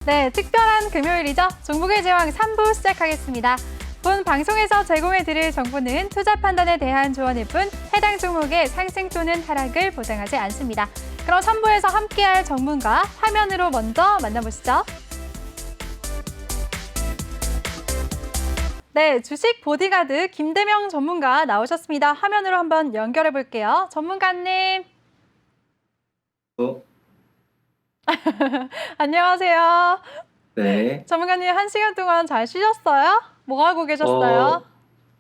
네, 특별한 금요일이죠. 종목의 제왕 3부 시작하겠습니다. 본 방송에서 제공해드릴 정보는 투자 판단에 대한 조언일 뿐 해당 종목의 상승 또는 하락을 보장하지 않습니다. 그럼 3부에서 함께할 전문가 화면으로 먼저 만나보시죠. 네, 주식 보디가드 김대명 전문가 나오셨습니다. 화면으로 한번 연결해 볼게요. 전문가님. 안녕하세요. 네. 전문가님 1시간 동안 잘 쉬셨어요? 뭐 하고 계셨어요?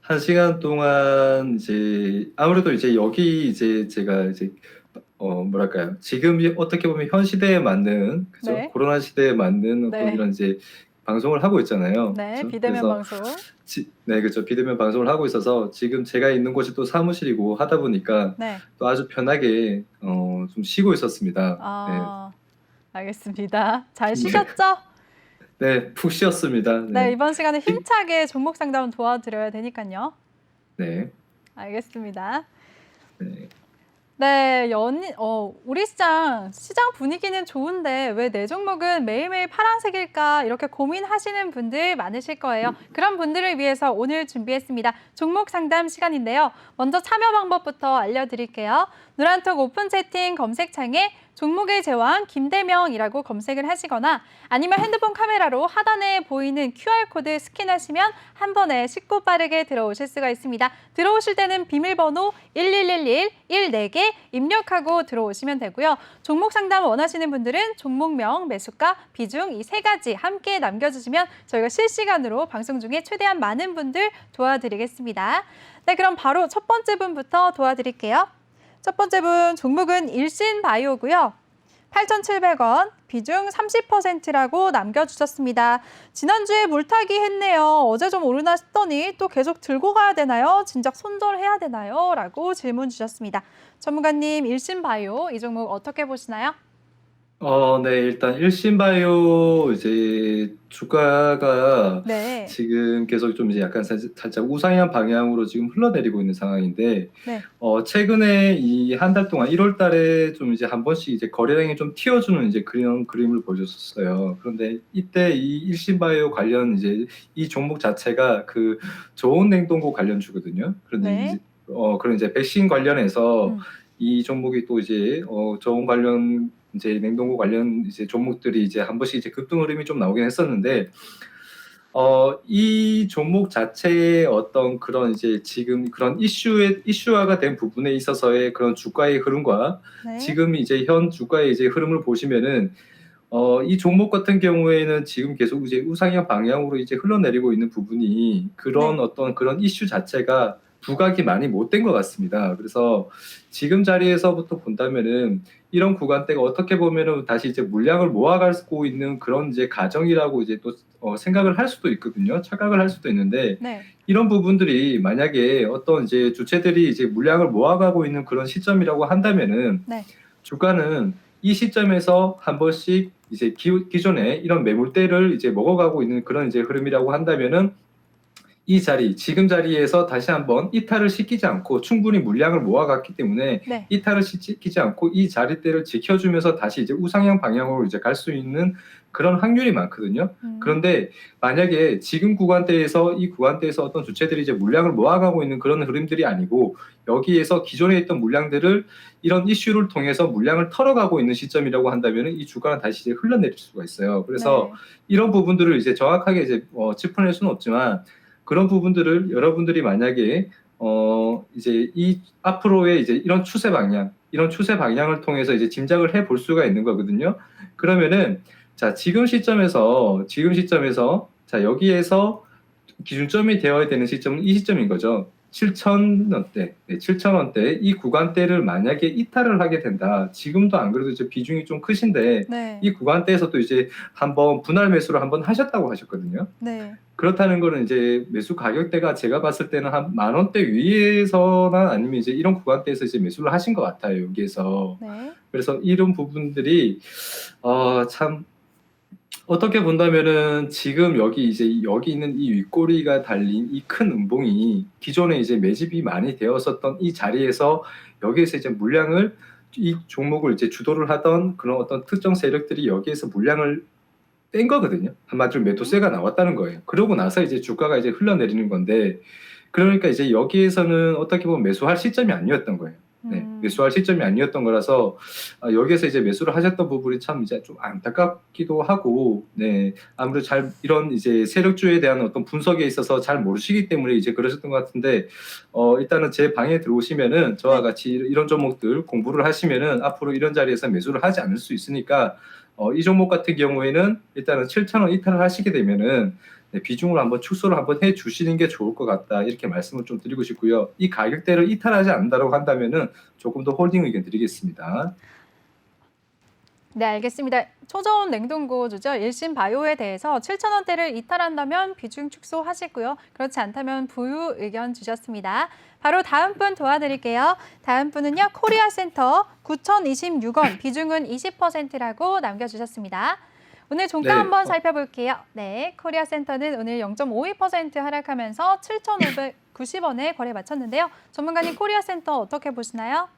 1시간 동안 이제 아무래도 이제 여기 이제 제가 이제 뭐랄까요? 지금 어떻게 보면 현 시대에 맞는 그죠? 네. 코로나 시대에 맞는 어떤 네. 이런 이제 방송을 하고 있잖아요. 네, 그죠? 비대면 그래서 방송. 네, 그렇죠. 비대면 방송을 하고 있어서 지금 제가 있는 곳이 또 사무실이고 하다 보니까 네. 또 아주 편하게 좀 쉬고 있었습니다. 네. 알겠습니다. 잘 네. 쉬셨죠? 네, 푹 쉬었습니다. 네, 네. 이번 시간에 힘차게 종목 상담 도와드려야 되니까요. 네. 알겠습니다. 네. 네, 우리 시장 분위기는 좋은데 왜 내 종목은 매일매일 파란색일까 이렇게 고민하시는 분들 많으실 거예요. 그런 분들을 위해서 오늘 준비했습니다. 종목 상담 시간인데요. 먼저 참여 방법부터 알려드릴게요. 노란톡 오픈 채팅 검색창에 종목의 제왕 김대명이라고 검색을 하시거나 아니면 핸드폰 카메라로 하단에 보이는 QR코드 스캔하시면 한 번에 쉽고 빠르게 들어오실 수가 있습니다. 들어오실 때는 비밀번호 1111 14개 입력하고 들어오시면 되고요. 종목 상담 원하시는 분들은 종목명, 매수가, 비중 이 3가지 함께 남겨주시면 저희가 실시간으로 방송 중에 최대한 많은 분들 도와드리겠습니다. 네, 그럼 바로 첫 번째 분부터 도와드릴게요. 첫 번째 분 종목은 일신바이오고요. 8,700원, 비중 30%라고 남겨주셨습니다. 지난주에 물타기 했네요. 어제 좀 오르나 싶더니 또 계속 들고 가야 되나요? 진작 손절해야 되나요? 라고 질문 주셨습니다. 전문가님, 일신바이오 이 종목 어떻게 보시나요? 네, 일단 일신바이오 이제 주가가 네. 지금 계속 좀 이제 약간 살짝 우상향 방향으로 지금 흘러내리고 있는 상황인데, 네. 최근에 이 한 달 동안 1월 달에 좀 이제 한 번씩 이제 거래량이 좀 튀어주는 이제 그런 그림을 보여줬었어요. 그런데 이때 이 일신바이오 관련 이제 이 종목 자체가 그 좋은 냉동고 관련주거든요. 그런데 네. 이제, 그런 이제 백신 관련해서 음. 이 종목이 또 이제 좋은 관련 이제 냉동고 관련 이제 종목들이 이제 한 번씩 이제 급등 흐름이 좀 나오긴 했었는데, 이 종목 자체의 어떤 그런 이제 지금 그런 이슈화가 된 부분에 있어서의 그런 주가의 흐름과 네. 지금 이제 현 주가의 이제 흐름을 보시면은 이 종목 같은 경우에는 지금 계속 이제 우상향 방향으로 이제 흘러내리고 있는 부분이 그런 네. 어떤 그런 이슈 자체가 부각이 많이 못 된 것 같습니다. 그래서 지금 자리에서부터 본다면은 이런 구간대가 어떻게 보면은 다시 이제 물량을 모아가고 있는 그런 이제 가정이라고 이제 또 생각을 할 수도 있거든요. 착각을 할 수도 있는데, 네. 이런 부분들이 만약에 어떤 이제 주체들이 이제 물량을 모아가고 있는 그런 시점이라고 한다면은 네. 주가는 이 시점에서 한 번씩 이제 기존에 이런 매물대를 이제 먹어가고 있는 그런 이제 흐름이라고 한다면은 이 자리, 지금 자리에서 다시 한번 이탈을 시키지 않고 충분히 물량을 모아갔기 때문에 네. 이탈을 시키지 않고 이 자리대를 지켜주면서 다시 이제 우상향 방향으로 이제 갈 수 있는 그런 확률이 많거든요. 그런데 만약에 지금 구간대에서 이 구간대에서 어떤 주체들이 이제 물량을 모아가고 있는 그런 흐름들이 아니고 여기에서 기존에 있던 물량들을 이런 이슈를 통해서 물량을 털어가고 있는 시점이라고 한다면 이 주가는 다시 이제 흘러내릴 수가 있어요. 그래서 이런 부분들을 이제 정확하게 이제 짚어낼 수는 없지만 그런 부분들을 여러분들이 만약에 이제 이 앞으로의 이제 이런 추세 방향을 통해서 이제 짐작을 해볼 수가 있는 거거든요. 그러면은 자, 지금 시점에서 자, 여기에서 기준점이 되어야 되는 시점은 이 시점인 거죠. 7,000원대, 7,000원대 이 구간대를 만약에 이탈을 하게 된다. 지금도 안 그래도 이제 비중이 좀 크신데 네. 이 구간대에서도 이제 한번 분할 매수를 한번 하셨다고 하셨거든요. 네. 그렇다는 거는 이제 매수 가격대가 제가 봤을 때는 한 10,000원대 위에서나 아니면 이제 이런 구간대에서 이제 매수를 하신 것 같아요, 여기에서. 네. 그래서 이런 부분들이 참 어떻게 본다면은 지금 여기 있는 이 윗꼬리가 달린 이 큰 음봉이 기존에 이제 매집이 많이 되었었던 이 자리에서 여기에서 이제 이 종목을 이제 주도를 하던 그런 어떤 특정 세력들이 여기에서 물량을 뺀 거거든요. 한마디로 매도세가 나왔다는 거예요. 그러고 나서 이제 주가가 이제 흘러내리는 건데, 그러니까 이제 여기에서는 어떻게 보면 매수할 시점이 아니었던 거예요. 네, 매수할 시점이 아니었던 거라서 여기에서 이제 매수를 하셨던 부분이 참 이제 좀 안타깝기도 하고, 네, 아무래도 잘 이런 이제 세력주에 대한 어떤 분석에 있어서 잘 모르시기 때문에 이제 그러셨던 것 같은데, 일단은 제 방에 들어오시면은 저와 같이 이런 종목들 공부를 하시면은 앞으로 이런 자리에서 매수를 하지 않을 수 있으니까 이 종목 같은 경우에는 일단은 7,000원 이탈을 하시게 되면은 네, 비중을 한번 축소를 한번 해 주시는 게 좋을 것 같다 이렇게 말씀을 좀 드리고 싶고요. 이 가격대를 이탈하지 않는다고 한다면은 조금 더 홀딩 의견 드리겠습니다. 네, 알겠습니다. 초저온 냉동고주죠. 일신바이오에 대해서 7,000원대를 이탈한다면 비중 축소하시고요. 그렇지 않다면 보유 의견 주셨습니다. 바로 다음 분 도와드릴게요. 다음 분은요. 코리아센터 9,026원, 비중은 20%라고 남겨주셨습니다. 오늘 종가 네, 한번 살펴볼게요. 네, 코리아센터는 오늘 0.52% 하락하면서 7,590원에 거래 마쳤는데요. 전문가님 코리아센터 어떻게 보시나요?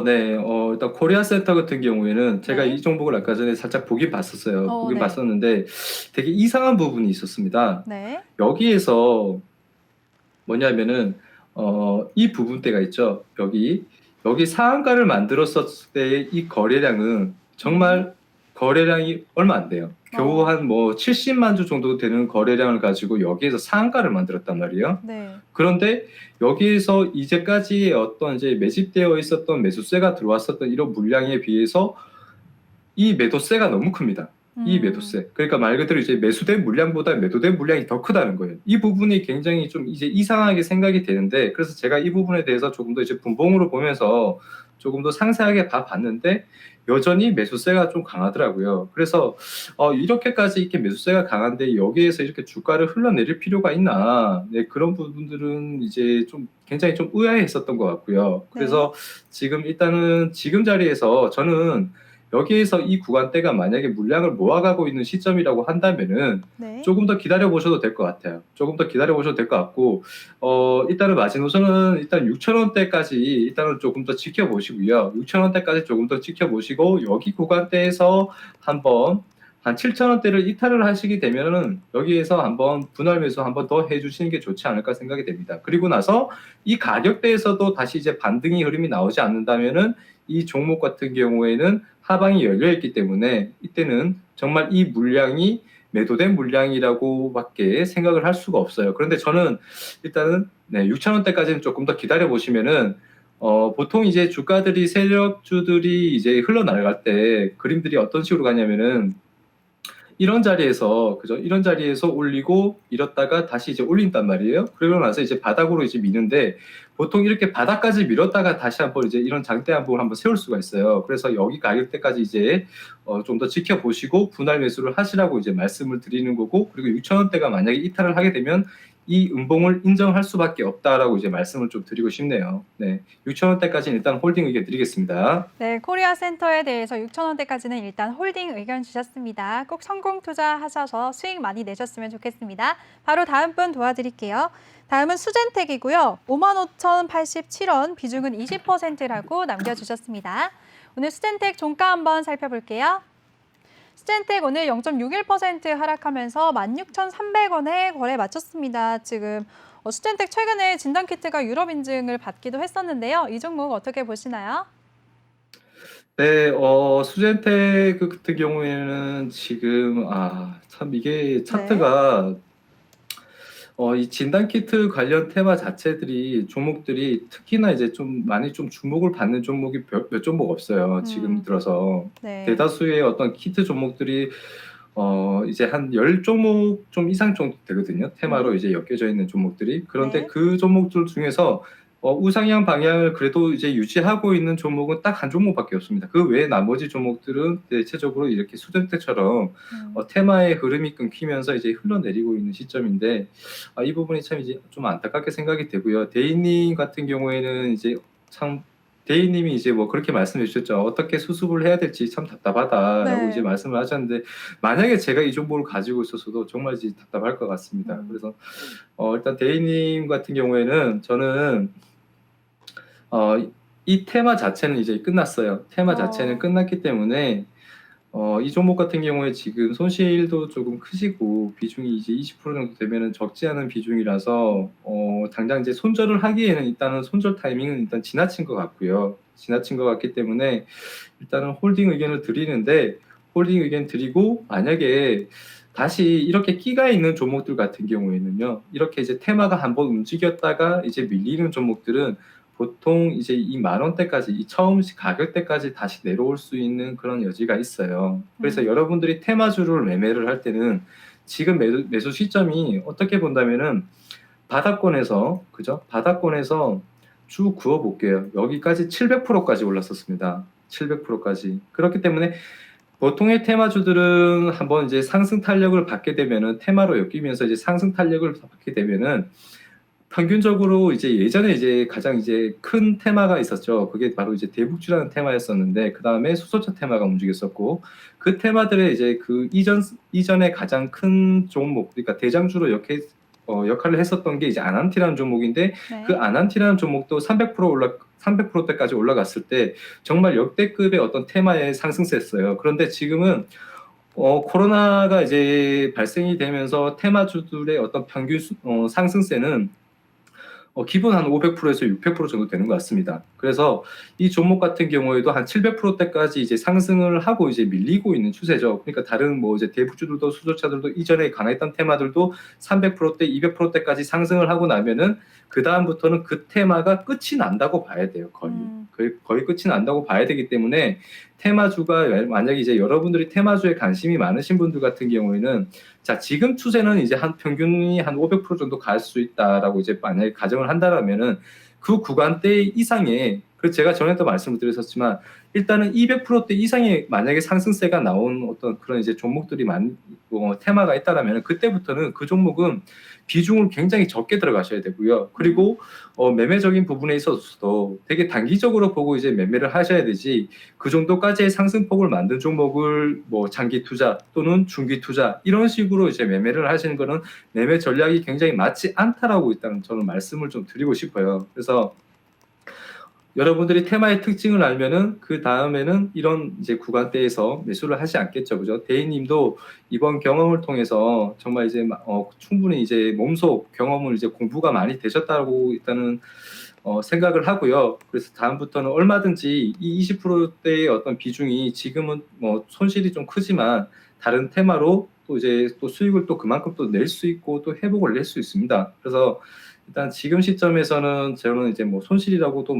네, 일단 코리아센터 같은 경우에는 제가 네. 이 종목을 아까 전에 살짝 보긴 봤었어요. 보긴 네. 봤었는데 되게 이상한 부분이 있었습니다. 네. 여기에서 뭐냐면은 이 부분대가 있죠. 여기 상한가를 만들었을 때 이 거래량은 정말 거래량이 얼마 안 돼요. 겨우 한 뭐 70만 주 정도 되는 거래량을 가지고 여기에서 상한가를 만들었단 말이에요. 네. 그런데 여기에서 이제까지의 어떤 이제 매집되어 있었던 매수세가 들어왔었던 이런 물량에 비해서 이 매도세가 너무 큽니다. 이 매도세. 그러니까 말 그대로 이제 매수된 물량보다 매도된 물량이 더 크다는 거예요. 이 부분이 굉장히 좀 이제 이상하게 생각이 되는데, 그래서 제가 이 부분에 대해서 조금 더 이제 분봉으로 보면서 조금 더 상세하게 봐봤는데, 여전히 매수세가 좀 강하더라고요. 그래서 이렇게까지 이렇게 매수세가 강한데 여기에서 이렇게 주가를 흘러내릴 필요가 있나? 네, 그런 부분들은 이제 좀 굉장히 좀 의아해했었던 것 같고요. 그래서 지금 일단은 지금 자리에서 저는 여기에서 이 구간대가 만약에 물량을 모아가고 있는 시점이라고 한다면은 네. 조금 더 기다려 보셔도 될 것 같아요. 조금 더 기다려 보셔도 될 것 같고, 일단은 마지노선은 일단 6,000원대까지 일단은 조금 더 지켜보시고요. 6,000원대까지 조금 더 지켜보시고, 여기 구간대에서 한번 한 7,000원대를 이탈을 하시게 되면은 여기에서 한번 분할 매수 한번 더 해주시는 게 좋지 않을까 생각이 됩니다. 그리고 나서 이 가격대에서도 다시 이제 반등이 흐름이 나오지 않는다면은 이 종목 같은 경우에는 하방이 열려 있기 때문에 이때는 정말 이 물량이 매도된 물량이라고밖에 생각을 할 수가 없어요. 그런데 저는 일단은 6,000원대까지는 조금 더 기다려 보시면은 보통 이제 주가들이 세력주들이 이제 흘러나갈 때 그림들이 어떤 식으로 가냐면은 이런 자리에서 그죠? 이런 자리에서 올리고 밀었다가 다시 이제 올린단 말이에요. 그러고 나서 이제 바닥으로 이제 미는데 보통 이렇게 바닥까지 밀었다가 다시 한번 이제 이런 장대 한번 세울 수가 있어요. 그래서 여기 가격대까지 이제 좀 더 지켜보시고 분할 매수를 하시라고 이제 말씀을 드리는 거고, 그리고 6,000원대가 만약에 이탈을 하게 되면 이 음봉을 인정할 수밖에 없다라고 이제 말씀을 좀 드리고 싶네요. 네, 6,000원대까지는 일단 홀딩 의견 드리겠습니다. 네, 코리아 센터에 대해서 6,000원대까지는 일단 홀딩 의견 주셨습니다. 꼭 성공 투자하셔서 수익 많이 내셨으면 좋겠습니다. 바로 다음 분 도와드릴게요. 다음은 수젠텍이고요. 55,087원, 비중은 20%라고 남겨주셨습니다. 오늘 수젠텍 종가 한번 살펴볼게요. 수젠텍 오늘 0.61% 하락하면서 16,300원에 거래 마쳤습니다. 지금 수젠텍 최근에 진단키트가 유럽 인증을 받기도 했었는데요. 이 종목 어떻게 보시나요? 네, 수젠텍 같은 경우에는 지금, 참 이게 차트가, 이 진단키트 관련 테마 자체들이, 종목들이 특히나 이제 좀 많이 좀 주목을 받는 종목이 몇 종목 없어요. 지금 들어서. 네. 대다수의 어떤 키트 종목들이, 이제 한 10종목 좀 이상 정도 되거든요. 테마로 이제 엮여져 있는 종목들이. 그런데 네. 그 종목들 중에서 우상향 방향을 그래도 이제 유지하고 있는 종목은 딱 한 종목밖에 없습니다. 그 외에 나머지 종목들은 대체적으로 이렇게 수정대처럼 테마의 흐름이 끊기면서 이제 흘러내리고 있는 시점인데, 이 부분이 참 이제 좀 안타깝게 생각이 되고요. 대인님 같은 경우에는 이제 참 대인님이 이제 뭐 그렇게 말씀해 주셨죠. 어떻게 수습을 해야 될지 참 답답하다라고 이제 말씀을 하셨는데, 만약에 제가 이 정보를 가지고 있었어도 정말 이제 답답할 것 같습니다. 그래서 일단 대인님 같은 경우에는 저는 이 테마 자체는 이제 끝났어요. 테마 자체는 끝났기 때문에 이 종목 같은 경우에 지금 손실도 조금 크시고 비중이 이제 20% 정도 되면은 적지 않은 비중이라서 당장 이제 손절을 하기에는 일단은 손절 타이밍은 일단 지나친 것 같고요. 지나친 것 같기 때문에 일단은 홀딩 의견을 드리는데 홀딩 의견 드리고 만약에 다시 이렇게 끼가 있는 종목들 같은 경우에는요. 이렇게 이제 테마가 한번 움직였다가 이제 밀리는 종목들은 보통 이제 이 10,000원대까지 이 처음 가격대까지 다시 내려올 수 있는 그런 여지가 있어요. 그래서 여러분들이 테마주를 매매를 할 때는 지금 매수 시점이 어떻게 본다면은 바닥권에서 그죠? 바닥권에서 쭉 그어 볼게요. 여기까지 700%까지 올랐었습니다. 700%까지. 그렇기 때문에 보통의 테마주들은 한번 이제 상승 탄력을 받게 되면은 테마로 엮이면서 이제 상승 탄력을 받게 되면은 평균적으로 이제 예전에 이제 가장 이제 큰 테마가 있었죠. 그게 바로 이제 대북주라는 테마였었는데 그 다음에 수소차 테마가 움직였었고 그 테마들의 이제 그 이전에 가장 큰 종목 그러니까 대장주로 역할을 했었던 게 이제 아난티라는 종목인데 네. 그 아난티라는 종목도 300%대까지 올라갔을 때 정말 역대급의 어떤 테마의 상승세였어요. 그런데 지금은 코로나가 이제 발생이 되면서 테마주들의 어떤 평균 상승세는 기본 한 500%에서 600% 정도 되는 것 같습니다. 그래서 이 종목 같은 경우에도 한 700%대까지 이제 상승을 하고 이제 밀리고 있는 추세죠. 그러니까 다른 뭐 이제 대북주들도 수소차들도 이전에 강했던 테마들도 300%대, 200%대까지 상승을 하고 나면은 그 다음부터는 그 테마가 끝이 난다고 봐야 돼요. 거의 끝이 난다고 봐야 되기 때문에 테마주가 만약에 이제 여러분들이 테마주에 관심이 많으신 분들 같은 경우에는 자, 지금 추세는 이제 한 평균이 한 500% 정도 갈 수 있다라고 이제 만약에 가정을 한다라면은 그 구간대 이상의 그 제가 전에도 말씀을 드렸었지만 일단은 200%대 이상의 만약에 상승세가 나온 어떤 그런 이제 종목들이 테마가 있다라면 그때부터는 그 종목은 비중을 굉장히 적게 들어가셔야 되고요. 그리고 매매적인 부분에 있어서도 되게 단기적으로 보고 이제 매매를 하셔야 되지 그 정도까지의 상승폭을 만든 종목을 뭐 장기 투자 또는 중기 투자 이런 식으로 이제 매매를 하시는 거는 매매 전략이 굉장히 맞지 않다라고 일단 저는 말씀을 좀 드리고 싶어요. 그래서 여러분들이 테마의 특징을 알면은 그 다음에는 이런 이제 구간대에서 매수를 하지 않겠죠, 그죠? 대인님도 이번 경험을 통해서 정말 이제 충분히 이제 몸소 경험을 이제 공부가 많이 되셨다고 일단은 생각을 하고요. 그래서 다음부터는 얼마든지 이 20%대의 어떤 비중이 지금은 뭐 손실이 좀 크지만 다른 테마로 또 이제 또 수익을 또 그만큼 또 낼 수 있고 또 회복을 낼 수 있습니다. 그래서 일단 지금 시점에서는 저는 이제 뭐 손실이라고도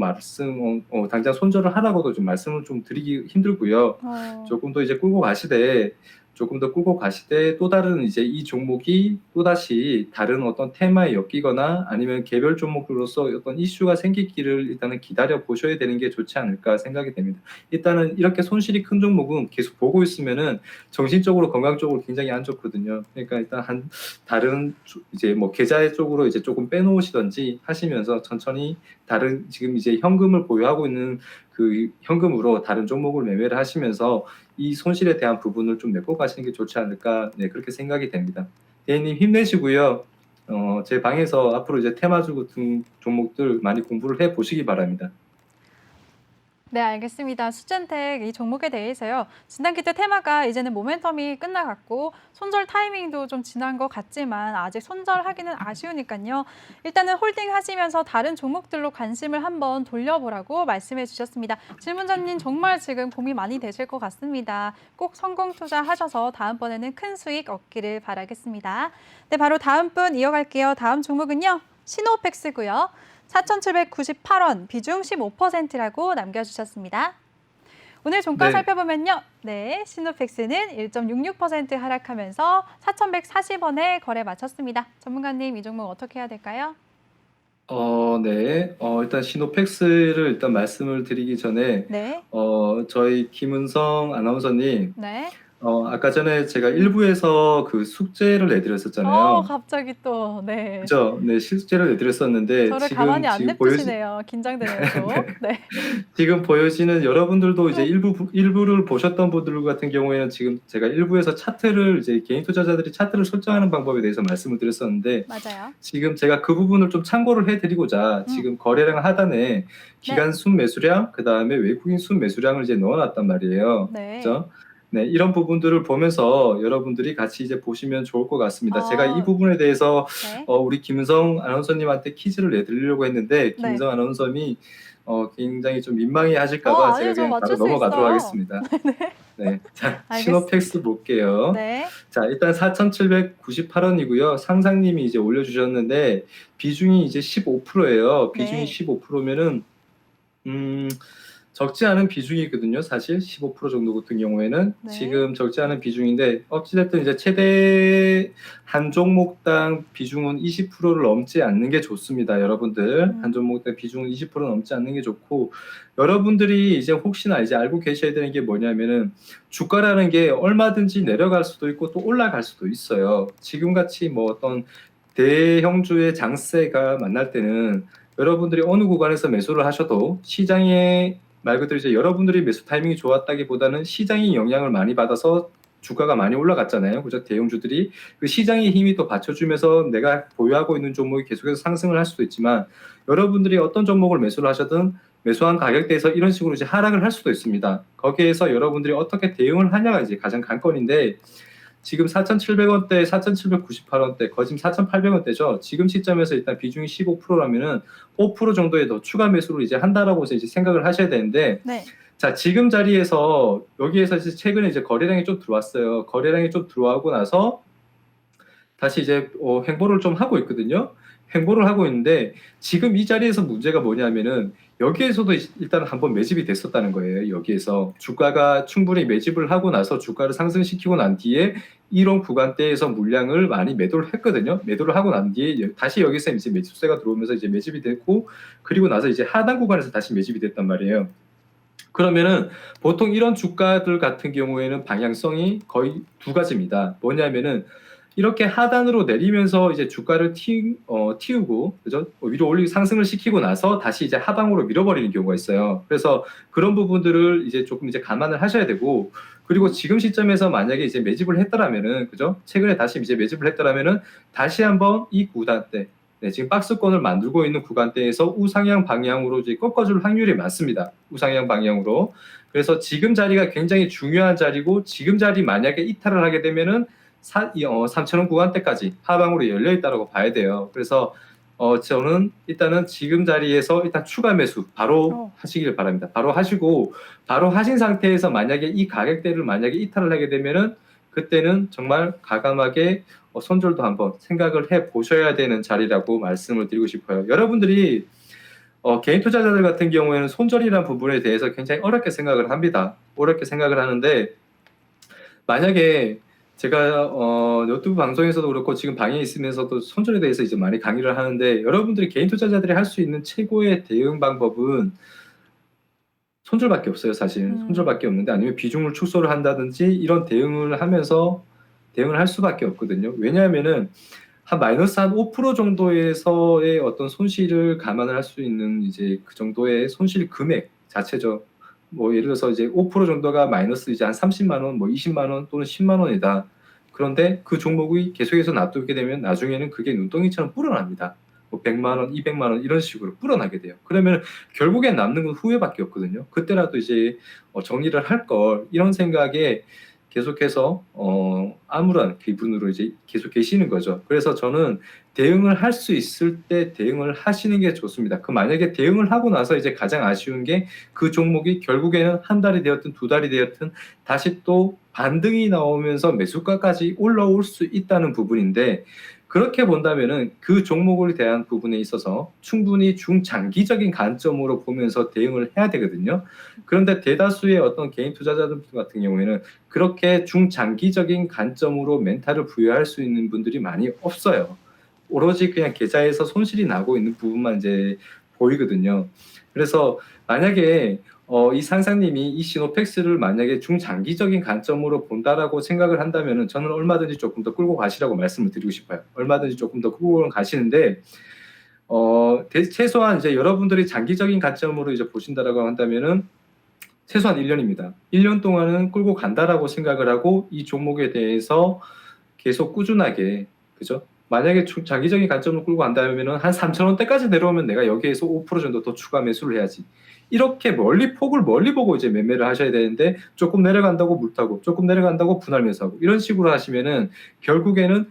당장 손절을 하라고도 좀 말씀을 좀 드리기 힘들고요. 조금 더 이제 조금 더 끌고 가시되 또 다른 이제 이 종목이 또다시 다른 어떤 테마에 엮이거나 아니면 개별 종목으로서 어떤 이슈가 생기기를 일단은 기다려 보셔야 되는 게 좋지 않을까 생각이 됩니다. 일단은 이렇게 손실이 큰 종목은 계속 보고 있으면은 정신적으로 건강적으로 굉장히 안 좋거든요. 그러니까 일단 다른 이제 뭐 계좌 쪽으로 이제 조금 빼놓으시던지 하시면서 천천히 다른 지금 이제 현금을 보유하고 있는 그 현금으로 다른 종목을 매매를 하시면서 이 손실에 대한 부분을 좀 메꿔 가시는 게 좋지 않을까 그렇게 생각이 됩니다. 대인님 힘내시고요. 제 방에서 앞으로 이제 테마주 같은 종목들 많이 공부를 해 보시기 바랍니다. 네, 알겠습니다. 수젠텍 이 종목에 대해서요. 진단기 때 테마가 이제는 모멘텀이 끝나갔고 손절 타이밍도 좀 지난 것 같지만 아직 손절하기는 아쉬우니까요. 일단은 홀딩 하시면서 다른 종목들로 관심을 한번 돌려보라고 말씀해 주셨습니다. 질문자님 정말 지금 고민 많이 되실 것 같습니다. 꼭 성공 투자하셔서 다음번에는 큰 수익 얻기를 바라겠습니다. 네, 바로 다음 분 이어갈게요. 다음 종목은요. 시노펙스고요. 4,798원, 비중 15%라고 남겨주셨습니다. 오늘 종가 네. 살펴보면요. 네, 시노펙스는 1.66% 하락하면서 4,140원에 거래 마쳤습니다. 전문가님, 이 종목 어떻게 해야 될까요? 네. 일단 시노펙스를 일단 말씀을 드리기 전에 네, 저희 김은성 아나운서님 네. 아까 전에 제가 일부에서 그 숙제를 내드렸었잖아요. 갑자기 또, 네. 그죠? 네, 숙제를 내드렸었는데 저를 가만히 안 냅두시네요. 긴장되네요, 또. 네. 지금 보여지는 여러분들도 이제 네. 일부를 보셨던 분들 같은 경우에는 지금 제가 일부에서 차트를 이제 개인 투자자들이 차트를 설정하는 방법에 대해서 말씀을 드렸었는데 맞아요. 지금 제가 그 부분을 좀 참고를 해드리고자 지금 거래량 하단에 기간 순매수량, 그 다음에 외국인 순매수량을 이제 넣어놨단 말이에요. 네. 그죠? 네, 이런 부분들을 보면서 여러분들이 같이 이제 보시면 좋을 것 같습니다. 제가 이 아, 부분에 대해서 네. 우리 김은성 아나운서님한테 퀴즈를 내드리려고 했는데 네. 김은성 아나운서님이 굉장히 좀 민망해 하실까봐 아니요. 제가 저 그냥 바로 맞출 수 넘어가도록 있어요. 하겠습니다. 네, 자, 알겠습니다. 시노팩스 볼게요. 네. 자, 일단 4,798원이고요. 상상님이 이제 올려주셨는데 비중이 이제 15%예요. 비중이 네. 15%면은 적지 않은 비중이거든요. 사실 15% 정도 같은 경우에는 네. 지금 적지 않은 비중인데 어찌됐든 이제 최대 한 종목당 비중은 20%를 넘지 않는 게 좋습니다. 여러분들 한 종목당 비중은 20% 넘지 않는 게 좋고 여러분들이 이제 혹시나 이제 알고 계셔야 되는 게 뭐냐면은 주가라는 게 얼마든지 내려갈 수도 있고 또 올라갈 수도 있어요. 지금같이 뭐 어떤 대형주의 장세가 만날 때는 여러분들이 어느 구간에서 매수를 하셔도 시장에 말 그대로 이제 여러분들이 매수 타이밍이 좋았다기보다는 시장이 영향을 많이 받아서 주가가 많이 올라갔잖아요. 그죠? 대형주들이 그 시장의 힘이 또 받쳐주면서 내가 보유하고 있는 종목이 계속해서 상승을 할 수도 있지만 여러분들이 어떤 종목을 매수를 하셔든 매수한 가격대에서 이런 식으로 이제 하락을 할 수도 있습니다. 거기에서 여러분들이 어떻게 대응을 하냐가 이제 가장 관건인데 지금 4,700원대, 4,798원대, 거진 4,800원대죠. 지금 시점에서 일단 비중이 15%라면은 5% 정도의 더 추가 매수를 이제 한다라고 이제 생각을 하셔야 되는데, 네. 자, 지금 자리에서 여기에서 이제 최근에 이제 거래량이 좀 들어왔어요. 거래량이 좀 들어오고 나서 다시 이제 횡보를 좀 하고 있거든요. 횡보를 하고 있는데 지금 이 자리에서 문제가 뭐냐면은 여기에서도 일단 한번 매집이 됐었다는 거예요. 여기에서 주가가 충분히 매집을 하고 나서 주가를 상승시키고 난 뒤에 이런 구간대에서 물량을 많이 매도를 했거든요. 매도를 하고 난 뒤에 다시 여기서 이제 매집세가 들어오면서 이제 매집이 됐고 그리고 나서 이제 하단 구간에서 다시 매집이 됐단 말이에요. 그러면은 보통 이런 주가들 같은 경우에는 방향성이 거의 두 가지입니다. 뭐냐면은 이렇게 하단으로 내리면서 이제 주가를 튀우고, 그죠? 위로 올리고 상승을 시키고 나서 다시 이제 하방으로 밀어버리는 경우가 있어요. 그래서 그런 부분들을 이제 조금 이제 감안을 하셔야 되고, 그리고 지금 시점에서 만약에 이제 매집을 했더라면은, 그죠? 최근에 다시 이제 매집을 했더라면은 다시 한번 이 구간대, 네, 지금 박스권을 만들고 있는 구간대에서 우상향 방향으로 이제 꺾어줄 확률이 많습니다. 우상향 방향으로. 그래서 지금 자리가 굉장히 중요한 자리고, 지금 자리 만약에 이탈을 하게 되면은 3,000원 구간대까지 하방으로 열려 있다고 봐야 돼요. 그래서 저는 일단은 지금 자리에서 일단 추가 매수 바로 하시길 바랍니다. 바로 하시고 바로 하신 상태에서 만약에 이 가격대를 만약에 이탈을 하게 되면은 그때는 정말 과감하게 손절도 한번 생각을 해 보셔야 되는 자리라고 말씀을 드리고 싶어요. 여러분들이 개인 투자자들 같은 경우에는 손절이라는 부분에 대해서 굉장히 어렵게 생각을 합니다. 어렵게 생각을 하는데 만약에 제가 유튜브 방송에서도 그렇고 지금 방에 있으면서도 손절에 대해서 이제 많이 강의를 하는데 여러분들이 개인 투자자들이 할 수 있는 최고의 대응 방법은 손절밖에 없어요, 사실. 손절밖에 없는데 아니면 비중을 축소를 한다든지 이런 대응을 하면서 대응을 할 수밖에 없거든요. 왜냐하면은 한 마이너스 한 5% 정도에서의 어떤 손실을 감안을 할 수 있는 이제 그 정도의 손실 금액 자체죠. 뭐 예를 들어서 이제 5% 정도가 마이너스 이제 한 30만 원, 뭐 20만 원 또는 10만 원이다. 그런데 그 종목이 계속해서 놔두게 되면 나중에는 그게 눈덩이처럼 불어납니다. 뭐 100만 원, 200만 원 이런 식으로 불어나게 돼요. 그러면 결국엔 남는 건 후회밖에 없거든요. 그때라도 이제 정리를 할 걸 이런 생각에 계속해서 암울한 기분으로 이제 계속 계시는 거죠. 그래서 저는 대응을 할 수 있을 때 대응을 하시는 게 좋습니다. 그 만약에 대응을 하고 나서 이제 가장 아쉬운 게 그 종목이 결국에는 한 달이 되었든 두 달이 되었든 다시 또 반등이 나오면서 매수가까지 올라올 수 있다는 부분인데 그렇게 본다면은 그 종목을 대한 부분에 있어서 충분히 중장기적인 관점으로 보면서 대응을 해야 되거든요. 그런데 대다수의 어떤 개인 투자자들 같은 경우에는 그렇게 중장기적인 관점으로 멘탈을 부여할 수 있는 분들이 많이 없어요. 오로지 그냥 계좌에서 손실이 나고 있는 부분만 이제 보이거든요. 그래서 만약에 이 상사님이 이 시노펙스를 만약에 중장기적인 관점으로 본다라고 생각을 한다면은 저는 얼마든지 조금 더 끌고 가시라고 말씀을 드리고 싶어요. 얼마든지 조금 더 끌고 가시는데 최소한 이제 여러분들이 장기적인 관점으로 이제 보신다라고 한다면은 최소한 1년입니다. 1년 동안은 끌고 간다라고 생각을 하고 이 종목에 대해서 계속 꾸준하게 그죠? 만약에 장기적인 관점을 끌고 간다면은 한 3,000원대까지 내려오면 내가 여기에서 5% 정도 더 추가 매수를 해야지. 이렇게 폭을 멀리 보고 이제 매매를 하셔야 되는데 조금 내려간다고 물타고 조금 내려간다고 분할 매수하고 이런 식으로 하시면은 결국에는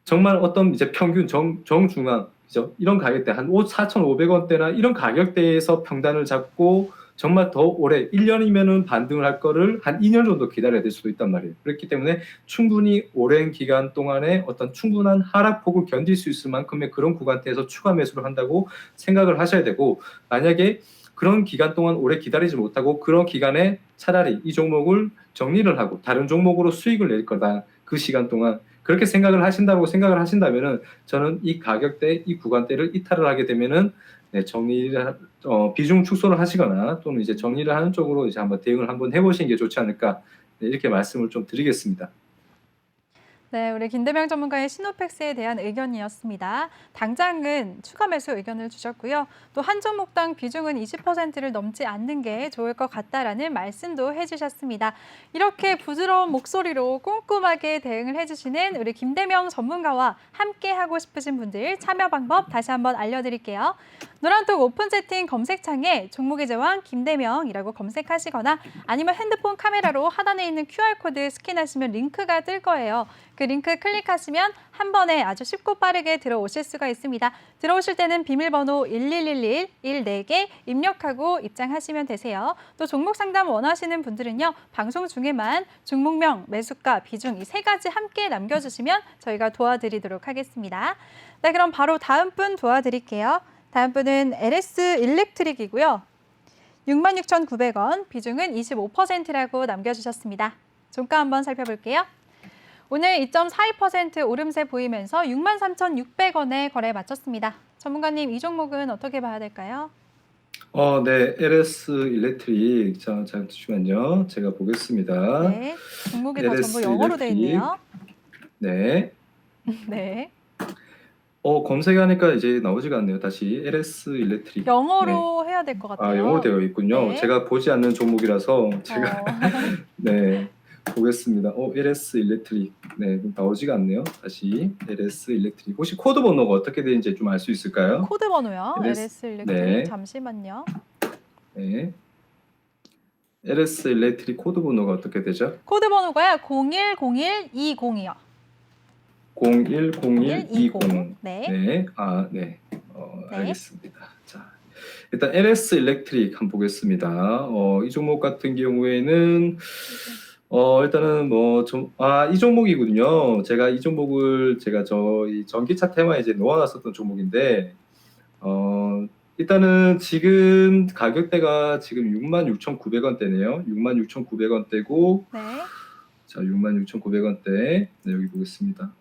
정말 어떤 이제 평균 정중앙 그죠? 이런 가격대 한 4,500원대나 이런 가격대에서 평단을 잡고 정말 더 오래 1년이면은 반등을 할 거를 한 2년 정도 기다려야 될 수도 있단 말이에요. 그렇기 때문에 충분히 오랜 기간 동안에 어떤 충분한 하락폭을 견딜 수 있을 만큼의 그런 구간대에서 추가 매수를 한다고 생각을 하셔야 되고, 만약에 그런 기간 동안 오래 기다리지 못하고 그런 기간에 차라리 이 종목을 정리를 하고 다른 종목으로 수익을 낼 거다. 그 시간 동안 그렇게 생각을 하신다면은 저는 이 가격대, 이 구간대를 이탈을 하게 되면은 네, 비중 축소를 하시거나 또는 이제 정리를 하는 쪽으로 이제 한번 대응을 한번 해보시는 게 좋지 않을까, 네, 이렇게 말씀을 좀 드리겠습니다. 네, 우리 김대명 전문가의 시노팩스에 대한 의견이었습니다. 당장은 추가 매수 의견을 주셨고요. 또 한 종목당 비중은 20%를 넘지 않는 게 좋을 것 같다라는 말씀도 해주셨습니다. 이렇게 부드러운 목소리로 꼼꼼하게 대응을 해주시는 우리 김대명 전문가와 함께 하고 싶으신 분들 참여 방법 다시 한번 알려드릴게요. 노란톡 오픈 채팅 검색창에 종목의 제왕 김대명이라고 검색하시거나 아니면 핸드폰 카메라로 하단에 있는 QR코드 스캔하시면 링크가 뜰 거예요. 그 링크 클릭하시면 한 번에 아주 쉽고 빠르게 들어오실 수가 있습니다. 들어오실 때는 비밀번호 1111 14개 입력하고 입장하시면 되세요. 또 종목 상담 원하시는 분들은요. 방송 중에만 종목명, 매수가, 비중 이 세 가지 함께 남겨주시면 저희가 도와드리도록 하겠습니다. 네, 그럼 바로 다음 분 도와드릴게요. 다음 분은 LS 일렉트릭이고요. 66,900원, 비중은 25%라고 남겨주셨습니다. 종가 한번 살펴볼게요. 오늘 2.42% 오름세 보이면서 63,600원에 거래 마쳤습니다. 전문가님, 이 종목은 어떻게 봐야 될까요? 네, LS 일렉트릭. 자, 잠시만요. 제가 보겠습니다. 네, 종목이 다 LS 전부 영어로 되어 일렉트릭. 있네요. 네. 네, 검색하니까 이제 나오지가 않네요. 다시 LS 일렉트릭. 네. 영어로 해야 될 것 같아요. 영어로 되어 있군요. 네. 제가 보지 않는 종목이라서 제가 네, 보겠습니다. LS 일렉트릭. 네, 나오지가 않네요. 다시 LS 일렉트릭. 혹시 코드 번호가 어떻게 되는지 좀 알 수 있을까요? 코드 번호요. LS 일렉트릭. 네. 잠시만요. 네. LS 일렉트릭 코드 번호가 어떻게 되죠? 코드 번호가요. 010120이요. 010120. 네. 네. 네. 알겠습니다. 자, 일단 LS 일렉트릭 한번 보겠습니다. 이 종목 같은 경우에는 일단은 이 종목이군요. 제가 이 종목을 저희 전기차 테마에 이제 놓아놨었던 종목인데, 일단은 지금 가격대가 지금 66,900원대네요. 66,900원대고, 네. 자, 66,900원대. 네, 여기 보겠습니다.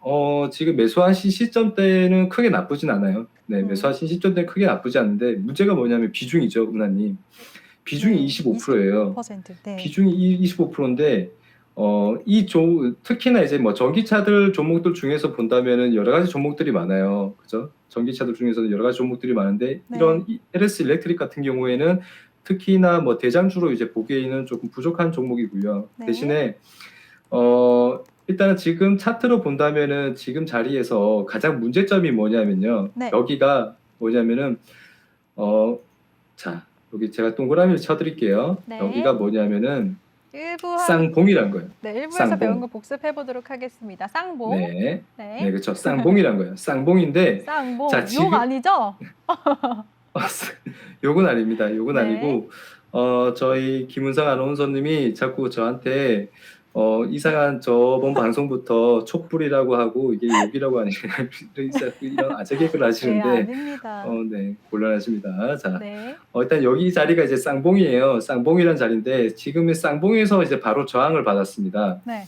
지금 매수하신 시점대는 크게 나쁘진 않아요. 네, 매수하신 시점대는 크게 나쁘지 않은데, 문제가 뭐냐면 비중이죠, 은하님. 비중이 25%예요. 25%. 네. 비중이 25%인데, 특히나 이제 전기차들 종목들 중에서 본다면은 여러 가지 종목들이 많아요. 그죠? 전기차들 중에서는 여러 가지 종목들이 많은데, 네. 이런 LS 일렉트릭 같은 경우에는 특히나 대장주로 이제 보기에는 조금 부족한 종목이고요. 네. 대신에, 일단은 지금 차트로 본다면은 지금 자리에서 가장 문제점이 뭐냐면요. 네. 여기가 뭐냐면은, 자, 여기 제가 동그라미를 쳐드릴게요. 네. 여기가 뭐냐면은, 일부 쌍봉이란 거예요. 네, 일부에서 쌍봉. 배운 거 복습해 보도록 하겠습니다. 쌍봉. 네, 네. 그렇죠. 쌍봉이란 거예요. 쌍봉인데, 쌍봉. 자, 지금- 욕 아니죠? 요건 아닙니다. 요건 네. 아니고, 저희 김은상 아나운서님이 자꾸 저한테 이상한 저번 방송부터 촛불이라고 하고 이게 욕이라고 하니까 이런 아재 개그를 네, 하시는데, 아닙니다. 네, 곤란하십니다. 자, 네. 일단 여기 자리가 이제 쌍봉이에요. 쌍봉이란 자리인데 지금의 쌍봉에서 이제 바로 저항을 받았습니다. 네.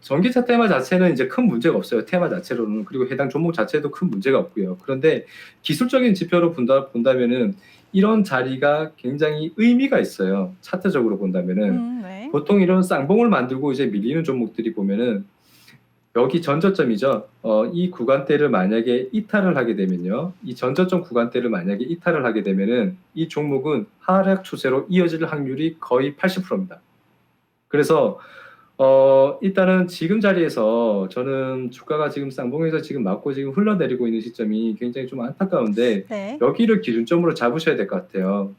전기차 테마 자체는 이제 큰 문제가 없어요. 테마 자체로는. 그리고 해당 종목 자체도 큰 문제가 없고요. 그런데 기술적인 지표로 본다면은 이런 자리가 굉장히 의미가 있어요. 차트적으로 본다면은. 네. 보통 이런 쌍봉을 만들고 이제 밀리는 종목들이 보면은 여기 전저점이죠. 이 구간대를 만약에 이탈을 하게 되면요. 이 전저점 구간대를 만약에 이탈을 하게 되면은 이 종목은 하락 추세로 이어질 확률이 거의 80%입니다. 그래서 일단은 지금 자리에서 저는 주가가 지금 쌍봉에서 지금 맞고 지금 흘러내리고 있는 시점이 굉장히 좀 안타까운데 네. 여기를 기준점으로 잡으셔야 될 것 같아요.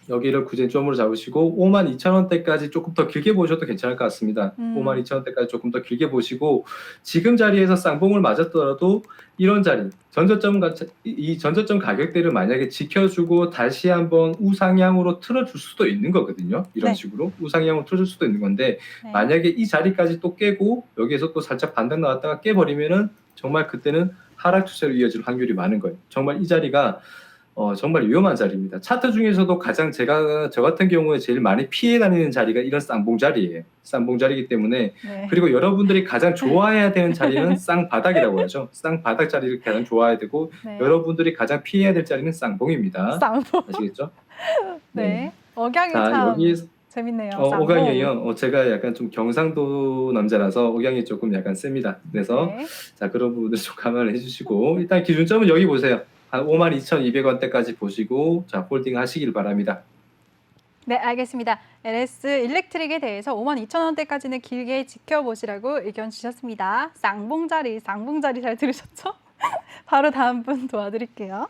여기를 구제점으로 잡으시고 52,000원대까지 조금 더 길게 보셔도 괜찮을 것 같습니다. 52,000원대까지 조금 더 길게 보시고 지금 자리에서 쌍봉을 맞았더라도 이런 자리 이 전저점 가격대를 만약에 지켜주고 다시 한번 우상향으로 틀어줄 수도 있는 거거든요. 이런 네. 식으로 우상향으로 틀어줄 수도 있는 건데 네. 만약에 이 자리까지 또 깨고 여기에서 또 살짝 반등 나왔다가 깨버리면은 정말 그때는 하락 추세로 이어질 확률이 많은 거예요. 정말 이 자리가 정말 위험한 자리입니다. 차트 중에서도 가장 저 같은 경우에 제일 많이 피해 다니는 자리가 이런 쌍봉 자리예요. 쌍봉 자리이기 때문에 네. 그리고 여러분들이 가장 좋아해야 되는 자리는 쌍바닥이라고 하죠. 쌍바닥 자리를 가장 좋아해야 되고 네. 여러분들이 가장 피해야 될 자리는 쌍봉입니다. 쌍봉. 아시겠죠? 네. 억양이 자, 참 여기 재밌네요. 쌍봉. 억양이요. 제가 약간 좀 경상도 남자라서 억양이 조금 약간 셉니다. 그래서 네. 자, 그런 부분들 좀 감안을 해주시고 일단 기준점은 여기 보세요. 한 52,200원대까지 보시고 자 홀딩 하시길 바랍니다. 네, 알겠습니다. LS 일렉트릭에 대해서 52,000원대까지는 길게 지켜보시라고 의견 주셨습니다. 쌍봉자리 잘 들으셨죠? 바로 다음 분 도와드릴게요.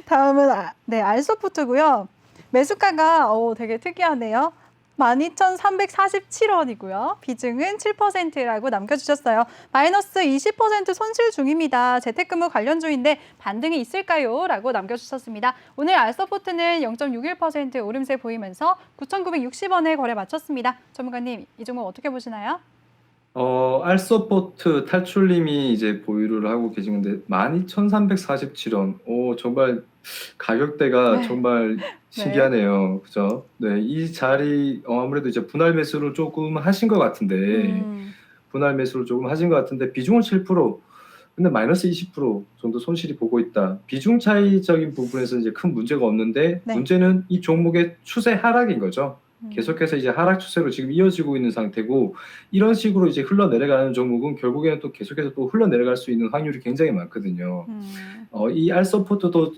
다음은 알소프트고요. 매수가가 되게 특이하네요. 12,347원이고요. 비중은 7%라고 남겨주셨어요. 마이너스 20% 손실 중입니다. 재택근무 관련주인데 반등이 있을까요? 라고 남겨주셨습니다. 오늘 알서포트는 0.61% 오름세 보이면서 9,960원에 거래 마쳤습니다. 전문가님, 이 종목 어떻게 보시나요? 알서포트 탈출님이 이제 보유를 하고 계시는데 12,347원. 정말 가격대가 네. 정말 신기하네요. 그죠? 네, 이 자리 아무래도 이제 분할 매수를 조금 하신 것 같은데 비중은 7%. 근데 마이너스 20% 정도 손실이 보고 있다. 비중 차이적인 부분에서 이제 큰 문제가 없는데 네. 문제는 이 종목의 추세 하락인 거죠. 계속해서 이제 하락 추세로 지금 이어지고 있는 상태고 이런 식으로 이제 흘러내려가는 종목은 결국에는 또 계속해서 또 흘러내려갈 수 있는 확률이 굉장히 많거든요. 이 알서포트도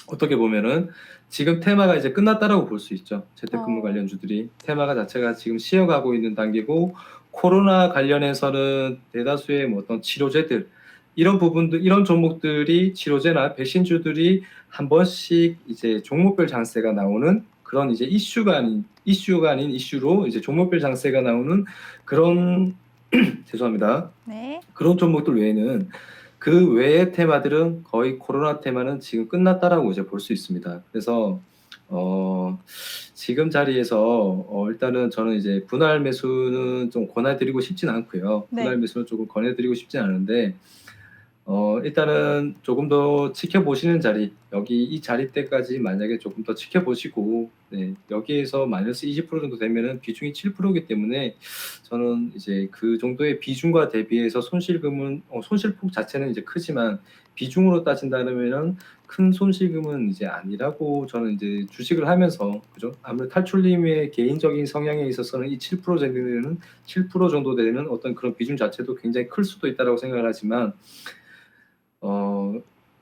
어떻게 보면은 지금 테마가 이제 끝났다라고 볼 수 있죠. 재택근무 관련주들이 테마가 자체가 지금 쉬어가고 있는 단계고 코로나 관련해서는 대다수의 뭐 어떤 치료제들 이런 부분들 이런 종목들이 치료제나 백신주들이 한 번씩 이제 종목별 장세가 나오는 그런 이제 이슈가 아닌 이슈로 이제 종목별 장세가 나오는 그런 죄송합니다. 네. 그런 종목들 외에는 그 외의 테마들은 거의 코로나 테마는 지금 끝났다라고 이제 볼 수 있습니다. 그래서 지금 자리에서 일단은 저는 이제 분할 매수는 좀 권해드리고 싶진 않고요. 네. 분할 매수는 조금 권해드리고 싶진 않은데 일단은 조금 더 지켜보시는 자리 여기 이 자리대까지 만약에 조금 더 지켜보시고 여기에서 마이너스 20% 정도 되면은 비중이 7%이기 때문에 저는 이제 그 정도의 비중과 대비해서 손실금은 손실폭 자체는 이제 크지만 비중으로 따진다면은 큰 손실금은 이제 아니라고 저는 이제 주식을 하면서 그죠? 아무래도 탈출님의 개인적인 성향에 있어서는 이 7% 정도 되는 어떤 그런 비중 자체도 굉장히 클 수도 있다라고 생각을 하지만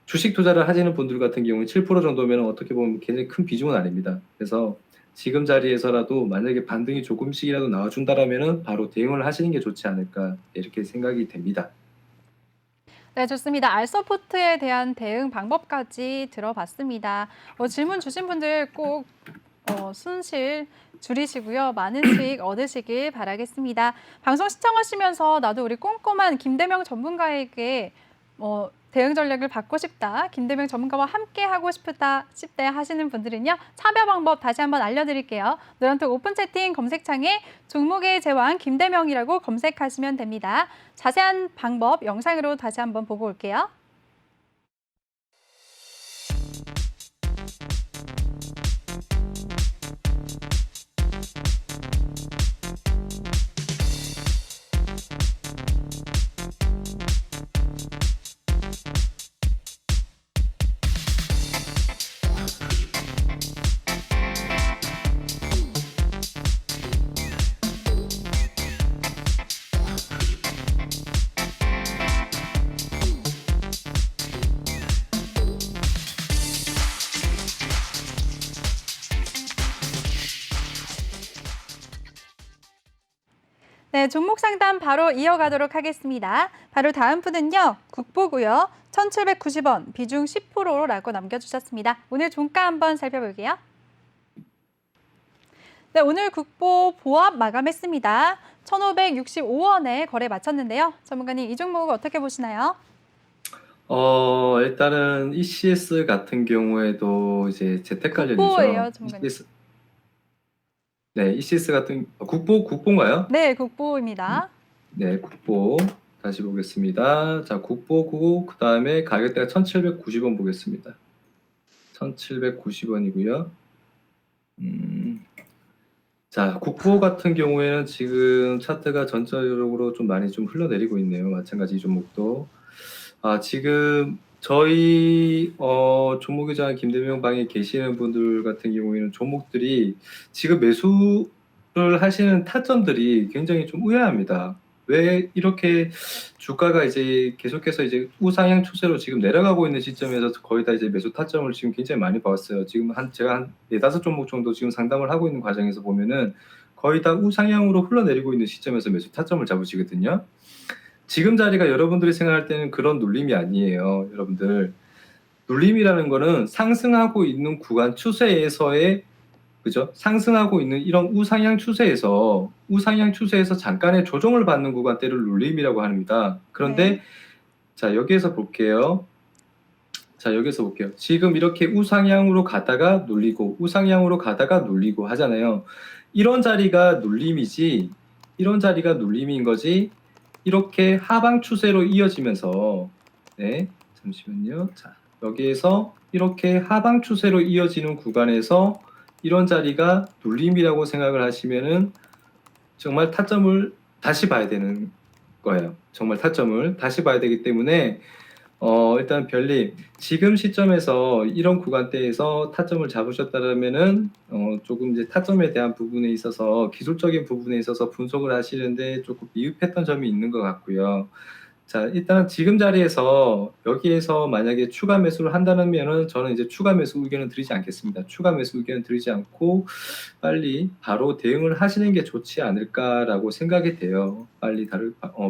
주식 투자를 하시는 분들 같은 경우는 7% 정도면 어떻게 보면 굉장히 큰 비중은 아닙니다. 그래서 지금 자리에서라도 만약에 반등이 조금씩이라도 나와준다라면은 바로 대응을 하시는 게 좋지 않을까 이렇게 생각이 됩니다. 네, 좋습니다. 알서포트에 대한 대응 방법까지 들어봤습니다. 질문 주신 분들 꼭 손실 줄이시고요. 많은 수익 얻으시길 바라겠습니다. 방송 시청하시면서 나도 우리 꼼꼼한 김대명 전문가에게 대응 전략을 받고 싶다, 김대명 전문가와 함께 하고 싶대 하시는 분들은요. 참여 방법 다시 한번 알려드릴게요. 노란톡 오픈 채팅 검색창에 종목의 제왕 김대명이라고 검색하시면 됩니다. 자세한 방법 영상으로 다시 한번 보고 올게요. 네, 종목 상담 바로 이어가도록 하겠습니다. 바로 다음 분은요, 국보고요. 1,790원, 비중 10%라고 남겨주셨습니다. 오늘 종가 한번 살펴볼게요. 네, 오늘 국보 보합 마감했습니다. 1,565원에 거래 마쳤는데요. 전문가님, 이 종목 어떻게 보시나요? 일단은 ECS 같은 경우에도 이제 재택 관련이죠. 국보예요, 전문가님. ECS 같은 국보인가요? 네, 국보입니다. 네, 국보 다시 보겠습니다. 자, 국보고 그다음에 가격대가 1,790원 보겠습니다. 1,790원이고요. 자, 국보 같은 경우에는 지금 차트가 전체적으로 좀 많이 좀 흘러내리고 있네요. 마찬가지 이 종목도. 지금 저희 종목의장 김대명 방에 계시는 분들 같은 경우에는 종목들이 지금 매수를 하시는 타점들이 굉장히 좀 의아합니다. 왜 이렇게 주가가 이제 계속해서 이제 우상향 추세로 지금 내려가고 있는 시점에서 거의 다 이제 매수 타점을 지금 굉장히 많이 봤어요. 지금 제가 한 4-5종목 정도 지금 상담을 하고 있는 과정에서 보면은 거의 다 우상향으로 흘러내리고 있는 시점에서 매수 타점을 잡으시거든요. 지금 자리가 여러분들이 생각할 때는 그런 눌림이 아니에요. 여러분들, 눌림이라는 거는 상승하고 있는 구간 추세에서의, 그죠? 상승하고 있는 이런 우상향 추세에서 잠깐의 조정을 받는 구간대를 눌림이라고 합니다. 그런데 네. 자, 여기에서 볼게요. 지금 이렇게 우상향으로 가다가 눌리고 우상향으로 가다가 눌리고 하잖아요. 이런 자리가 눌림이지, 이런 자리가 눌림인 거지. 이렇게 하방 추세로 이어지면서, 네, 잠시만요. 자, 여기에서 이렇게 하방 추세로 이어지는 구간에서 이런 자리가 눌림이라고 생각을 하시면은 정말 타점을 다시 봐야 되는 거예요. 정말 타점을 다시 봐야 되기 때문에 일단 별님, 지금 시점에서 이런 구간대에서 타점을 잡으셨다면은 조금 이제 타점에 대한 부분에 있어서 기술적인 부분에 있어서 분석을 하시는데 조금 미흡했던 점이 있는 것 같고요. 자, 일단 지금 자리에서 여기에서 만약에 추가 매수를 한다면은 저는 이제 추가 매수 의견은 드리지 않겠습니다. 추가 매수 의견은 드리지 않고 빨리 바로 대응을 하시는 게 좋지 않을까라고 생각이 돼요. 빨리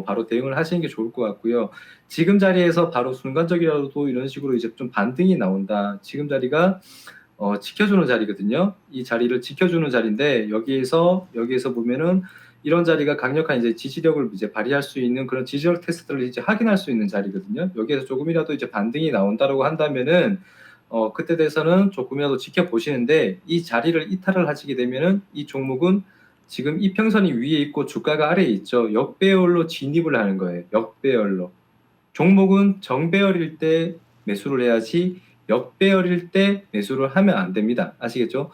바로 대응을 하시는 게 좋을 것 같고요. 지금 자리에서 바로 순간적이라도 이런 식으로 이제 좀 반등이 나온다. 지금 자리가 지켜주는 자리거든요. 이 자리를 지켜주는 자리인데 여기에서 보면은 이런 자리가 강력한 이제 지지력을 이제 발휘할 수 있는 그런 지지력 테스트를 이제 확인할 수 있는 자리거든요. 여기에서 조금이라도 이제 반등이 나온다라고 한다면은 그때 대해서는 조금이라도 지켜보시는데 이 자리를 이탈을 하시게 되면은 이 종목은 지금 이평선이 위에 있고 주가가 아래에 있죠. 역배열로 진입을 하는 거예요. 역배열로. 종목은 정배열일 때 매수를 해야지 역배열일 때 매수를 하면 안 됩니다. 아시겠죠?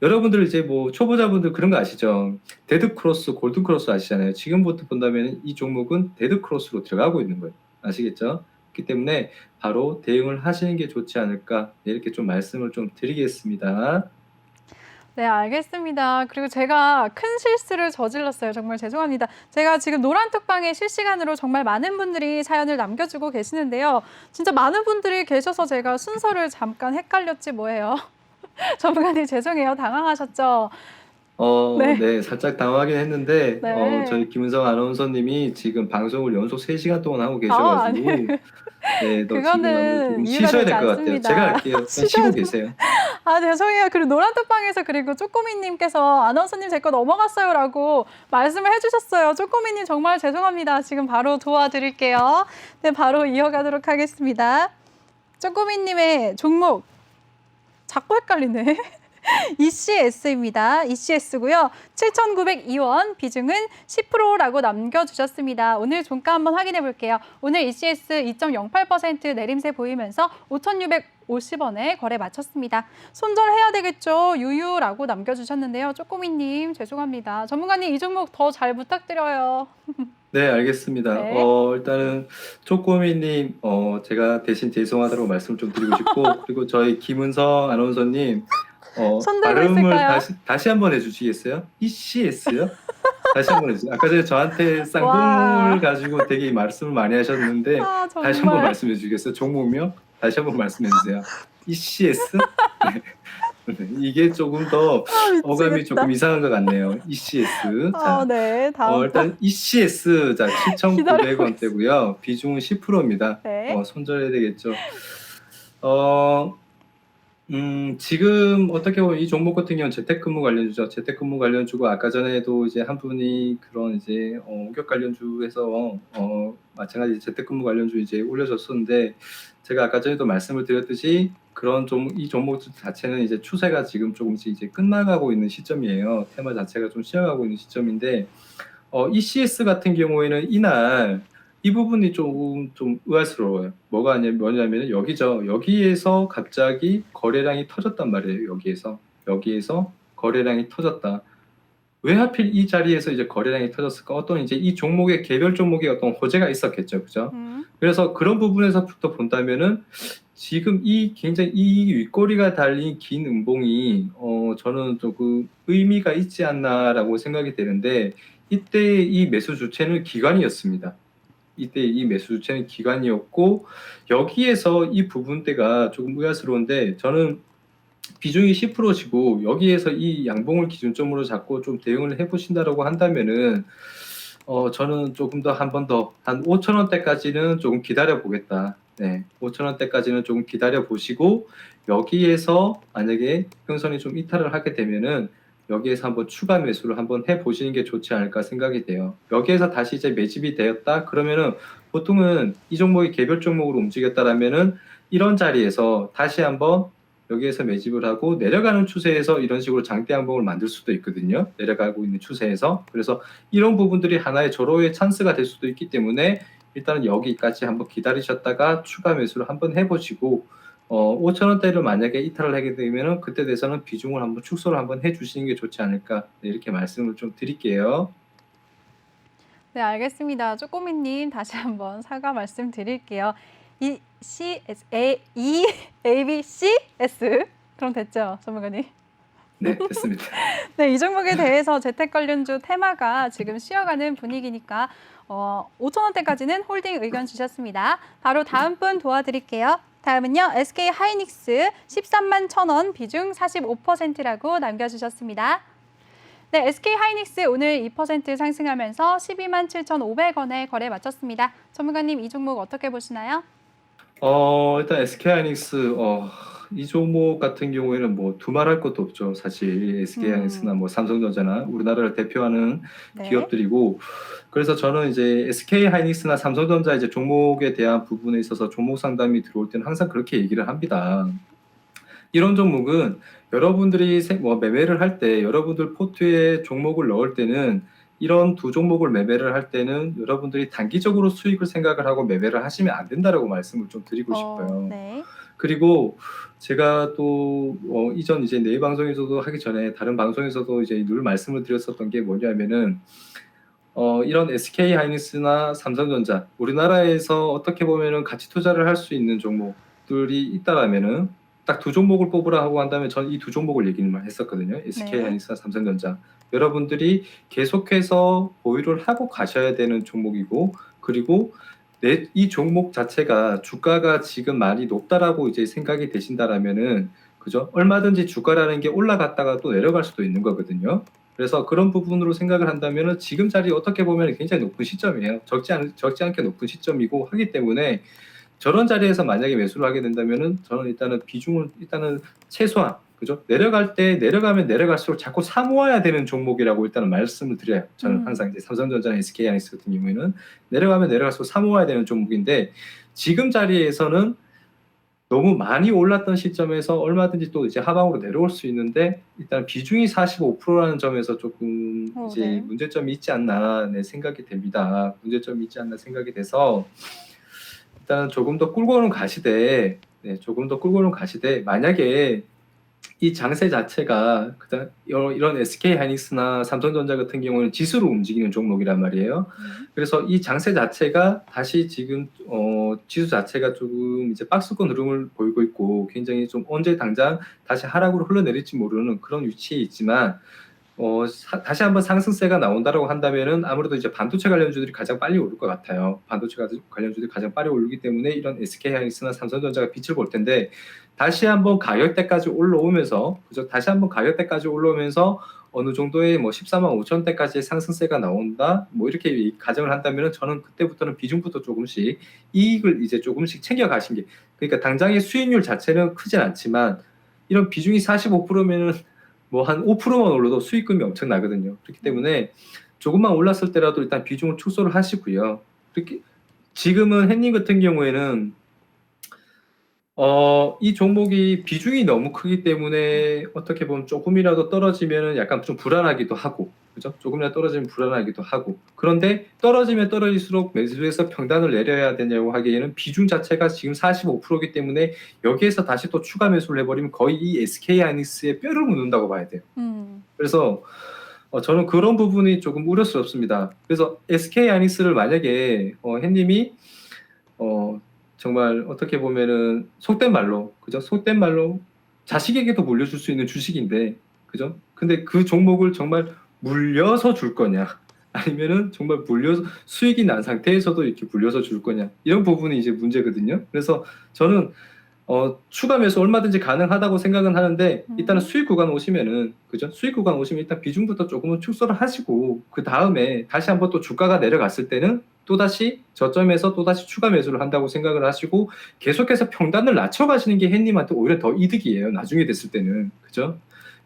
여러분들 이제 뭐 초보자분들 그런 거 아시죠? 데드 크로스, 골든 크로스 아시잖아요. 지금부터 본다면 이 종목은 데드 크로스로 들어가고 있는 거예요. 아시겠죠? 그렇기 때문에 바로 대응을 하시는 게 좋지 않을까 이렇게 좀 말씀을 좀 드리겠습니다. 네, 알겠습니다. 그리고 제가 큰 실수를 저질렀어요. 정말 죄송합니다. 제가 지금 노란톡방에 실시간으로 정말 많은 분들이 사연을 남겨주고 계시는데요. 진짜 많은 분들이 계셔서 제가 순서를 잠깐 헷갈렸지 뭐예요. 전문가님 죄송해요. 당황하셨죠? 네. 네, 살짝 당황하긴 했는데, 네. 저희 김은성 아나운서님이 지금 방송을 연속 3시간 동안 하고 아니에요. 계셔가지고, 네, 너 지금 그거는 조금 이유가 쉬셔야 되지 될 것 같아요. 않습니다. 제가 할게요. 그냥 쉬고 계세요. 죄송해요. 그리고 노란톡방에서 그리고 쪼꼬미님께서 아나운서님 제 거 넘어갔어요라고 말씀을 해주셨어요. 쪼꼬미님 정말 죄송합니다. 지금 바로 도와드릴게요. 네, 바로 이어가도록 하겠습니다. 쪼꼬미님의 종목 자꾸 헷갈리네. ECS입니다. ECS고요. 7,902원, 비중은 10%라고 남겨주셨습니다. 오늘 종가 한번 확인해 볼게요. 오늘 ECS 2.08% 내림세 보이면서 5,650원에 거래 마쳤습니다. 손절해야 되겠죠? 유유라고 남겨주셨는데요. 쪼꼬미님 죄송합니다. 전문가님 이 종목 더 잘 부탁드려요. 네, 알겠습니다. 네. 일단은 쪼꼬미님, 제가 대신 죄송하다고 말씀을 좀 드리고 싶고, 그리고 저희 김은성 아나운서님, 손 들고 발음을 있을까요? 다시 한번 해주시겠어요? ECS요? 다시 한번 해주세요. 아까 전에 저한테 와. 쌍둥을 가지고 되게 말씀을 많이 하셨는데, 다시 한번 정말. 말씀해 주시겠어요? 종목명? 다시 한번 말씀해 주세요. ECS? 네. 이게 조금 더 어감이 조금 미치겠다. 이상한 것 같네요. ECS. 자, 네, 다음 거 일단 ECS 자 기다려보겠습니다. 7,900원대고요. 비중은 10%입니다. 네. 손절해야 되겠죠. 어, 지금 어떻게 보면 이 종목 같은 경우는 재택근무 관련주죠. 재택근무 관련주고 아까 전에도 이제 한 분이 그런 이제 원격 관련주에서 마찬가지 재택근무 관련주 이제 올려줬었는데 제가 아까 전에도 말씀을 드렸듯이 그런 이 종목 자체는 이제 추세가 지금 조금씩 이제 끝나가고 있는 시점이에요. 테마 자체가 좀 쉬어가고 있는 시점인데 ECS 같은 경우에는 이날 이 부분이 조금 좀 의아스러워요. 뭐냐면 여기죠. 여기에서 갑자기 거래량이 터졌단 말이에요. 여기에서 거래량이 터졌다. 왜 하필 이 자리에서 이제 거래량이 터졌을까? 어떤 이제 이 종목의 개별 종목에 어떤 호재가 있었겠죠, 그죠? 그래서 그런 부분에서부터 본다면은 지금 굉장히 이 윗꼬리가 달린 긴 음봉이 저는 조금 의미가 있지 않나라고 생각이 되는데 이때 이 매수 주체는 기관이었습니다. 이때 이 매수 주체는 기관이었고 여기에서 이 부분대가 조금 의아스러운데 저는 비중이 10%시고 여기에서 이 양봉을 기준점으로 잡고 좀 대응을 해보신다라고 한다면은 저는 조금 더 한 번 더 한 5,000원대까지는 조금 기다려 보겠다. 네, 5,000원대까지는 조금 기다려 보시고 여기에서 만약에 평선이 좀 이탈을 하게 되면은 여기에서 한번 추가 매수를 한번 해 보시는 게 좋지 않을까 생각이 돼요. 여기에서 다시 이제 매집이 되었다 그러면은 보통은 이 종목이 개별 종목으로 움직였다라면은 이런 자리에서 다시 한번 여기에서 매집을 하고 내려가는 추세에서 이런 식으로 장대 양봉을 만들 수도 있거든요. 내려가고 있는 추세에서. 그래서 이런 부분들이 하나의 절호의 찬스가 될 수도 있기 때문에 일단은 여기까지 한번 기다리셨다가 추가 매수를 한번 해보시고 5,000원대를 만약에 이탈을 하게 되면 그때 돼서는 비중을 한번 축소를 한번 해주시는 게 좋지 않을까 네, 이렇게 말씀을 좀 드릴게요. 네, 알겠습니다. 쪼꼬미님 다시 한번 사과 말씀드릴게요. A, B, C, S. 그럼 됐죠, 전문가님? 네, 됐습니다. 네, 이 종목에 대해서 재택 관련주 테마가 지금 쉬어가는 분위기니까 5,000원대까지는 홀딩 의견 주셨습니다. 바로 다음 분 도와드릴게요. 다음은요, SK 하이닉스 13만 1,000원 비중 45%라고 남겨주셨습니다. 네, SK 하이닉스 오늘 2% 상승하면서 12만 7,500원에 거래 마쳤습니다. 전문가님, 이 종목 어떻게 보시나요? 일단 SK하이닉스 이 종목 같은 경우에는 뭐 두말할 것도 없죠. 사실 SK하이닉스나 뭐 삼성전자나 우리나라를 대표하는 네. 기업들이고 그래서 저는 이제 SK하이닉스나 삼성전자 이제 종목에 대한 부분에 있어서 종목 상담이 들어올 때는 항상 그렇게 얘기를 합니다. 이런 종목은 여러분들이 매매를 할 때 여러분들 포트에 종목을 넣을 때는 이런 두 종목을 매매를 할 때는 여러분들이 단기적으로 수익을 생각을 하고 매매를 하시면 안 된다라고 말씀을 좀 드리고 싶어요. 네. 그리고 제가 또 이전 이제 내 방송에서도 하기 전에 다른 방송에서도 이제 늘 말씀을 드렸었던 게 뭐냐면은 이런 SK 하이닉스나 삼성전자 우리나라에서 어떻게 보면은 가치 투자를 할 수 있는 종목들이 있다라면은 딱 두 종목을 뽑으라 하고 한다면 전 이 두 종목을 얘기를 했었거든요. SK 하이닉스나 삼성전자. 여러분들이 계속해서 보유를 하고 가셔야 되는 종목이고 그리고 이 종목 자체가 주가가 지금 많이 높다라고 이제 생각이 되신다라면은 그죠? 얼마든지 주가라는 게 올라갔다가 또 내려갈 수도 있는 거거든요. 그래서 그런 부분으로 생각을 한다면은 지금 자리 어떻게 보면 굉장히 높은 시점이에요. 적지 않게 높은 시점이고 하기 때문에 저런 자리에서 만약에 매수를 하게 된다면은 저는 일단은 비중을 최소한 그죠? 내려가면 내려갈수록 자꾸 사 모아야 되는 종목이라고 일단은 말씀을 드려요. 저는 항상 이제 삼성전자나 SK하이닉스 같은 경우에는 내려가면 내려갈수록 사 모아야 되는 종목인데 지금 자리에서는 너무 많이 올랐던 시점에서 얼마든지 또 이제 하방으로 내려올 수 있는데 일단 비중이 45%라는 점에서 조금 이제 네. 문제점이 있지 않나 생각이 됩니다. 문제점이 있지 않나 생각이 돼서 일단 조금 더 끌고는 가시되 만약에 이 장세 자체가 이런 SK 하이닉스나 삼성전자 같은 경우는 지수로 움직이는 종목이란 말이에요. 그래서 이 장세 자체가 다시 지금 지수 자체가 조금 이제 박스권 흐름을 보이고 있고 굉장히 좀 언제 당장 다시 하락으로 흘러내릴지 모르는 그런 위치에 있지만 다시 한번 상승세가 나온다라고 한다면은 아무래도 이제 반도체 관련주들이 가장 빨리 오를 것 같아요. 반도체 관련주들이 가장 빨리 오르기 때문에 이런 SK하이닉스나 삼성전자가 빛을 볼 텐데 다시 한번 가격대까지 올라오면서 그죠? 다시 한번 가격대까지 올라오면서 어느 정도의 뭐 14만 5천 대까지의 상승세가 나온다. 뭐 이렇게 가정을 한다면은 저는 그때부터는 비중부터 조금씩 이익을 이제 조금씩 챙겨 가신 게 그러니까 당장의 수익률 자체는 크진 않지만 이런 비중이 45%면은 뭐 한 5%만 올라도 수익금이 엄청 나거든요. 그렇기 때문에 조금만 올랐을 때라도 일단 비중을 축소를 하시고요. 그렇게 지금은 햇님 같은 경우에는 이 종목이 비중이 너무 크기 때문에 어떻게 보면 조금이라도 떨어지면 약간 좀 불안하기도 하고, 그죠? 조금이라도 떨어지면 불안하기도 하고. 그런데 떨어지면 떨어질수록 매수해서 평단을 내려야 되냐고 하기에는 비중 자체가 지금 45%이기 때문에 여기에서 다시 또 추가 매수를 해버리면 거의 이 SK하이닉스의 뼈를 묻는다고 봐야 돼요. 그래서 저는 그런 부분이 조금 우려스럽습니다. 그래서 SK하이닉스를 만약에 햇님이 정말 어떻게 보면은 속된 말로 그죠? 속된 말로 자식에게도 물려줄 수 있는 주식인데 그죠? 근데 그 종목을 정말 물려서 줄 거냐 아니면은 정말 물려서 수익이 난 상태에서도 이렇게 물려서 줄 거냐 이런 부분이 이제 문제거든요. 그래서 저는 추가 매수 얼마든지 가능하다고 생각은 하는데 일단은 수익 구간 오시면은 그죠? 수익 구간 오시면 일단 비중부터 조금은 축소를 하시고 그 다음에 다시 한번 또 주가가 내려갔을 때는 또다시 저점에서 또다시 추가 매수를 한다고 생각을 하시고 계속해서 평단을 낮춰가시는 게 햇님한테 오히려 더 이득이에요. 나중에 됐을 때는 그죠?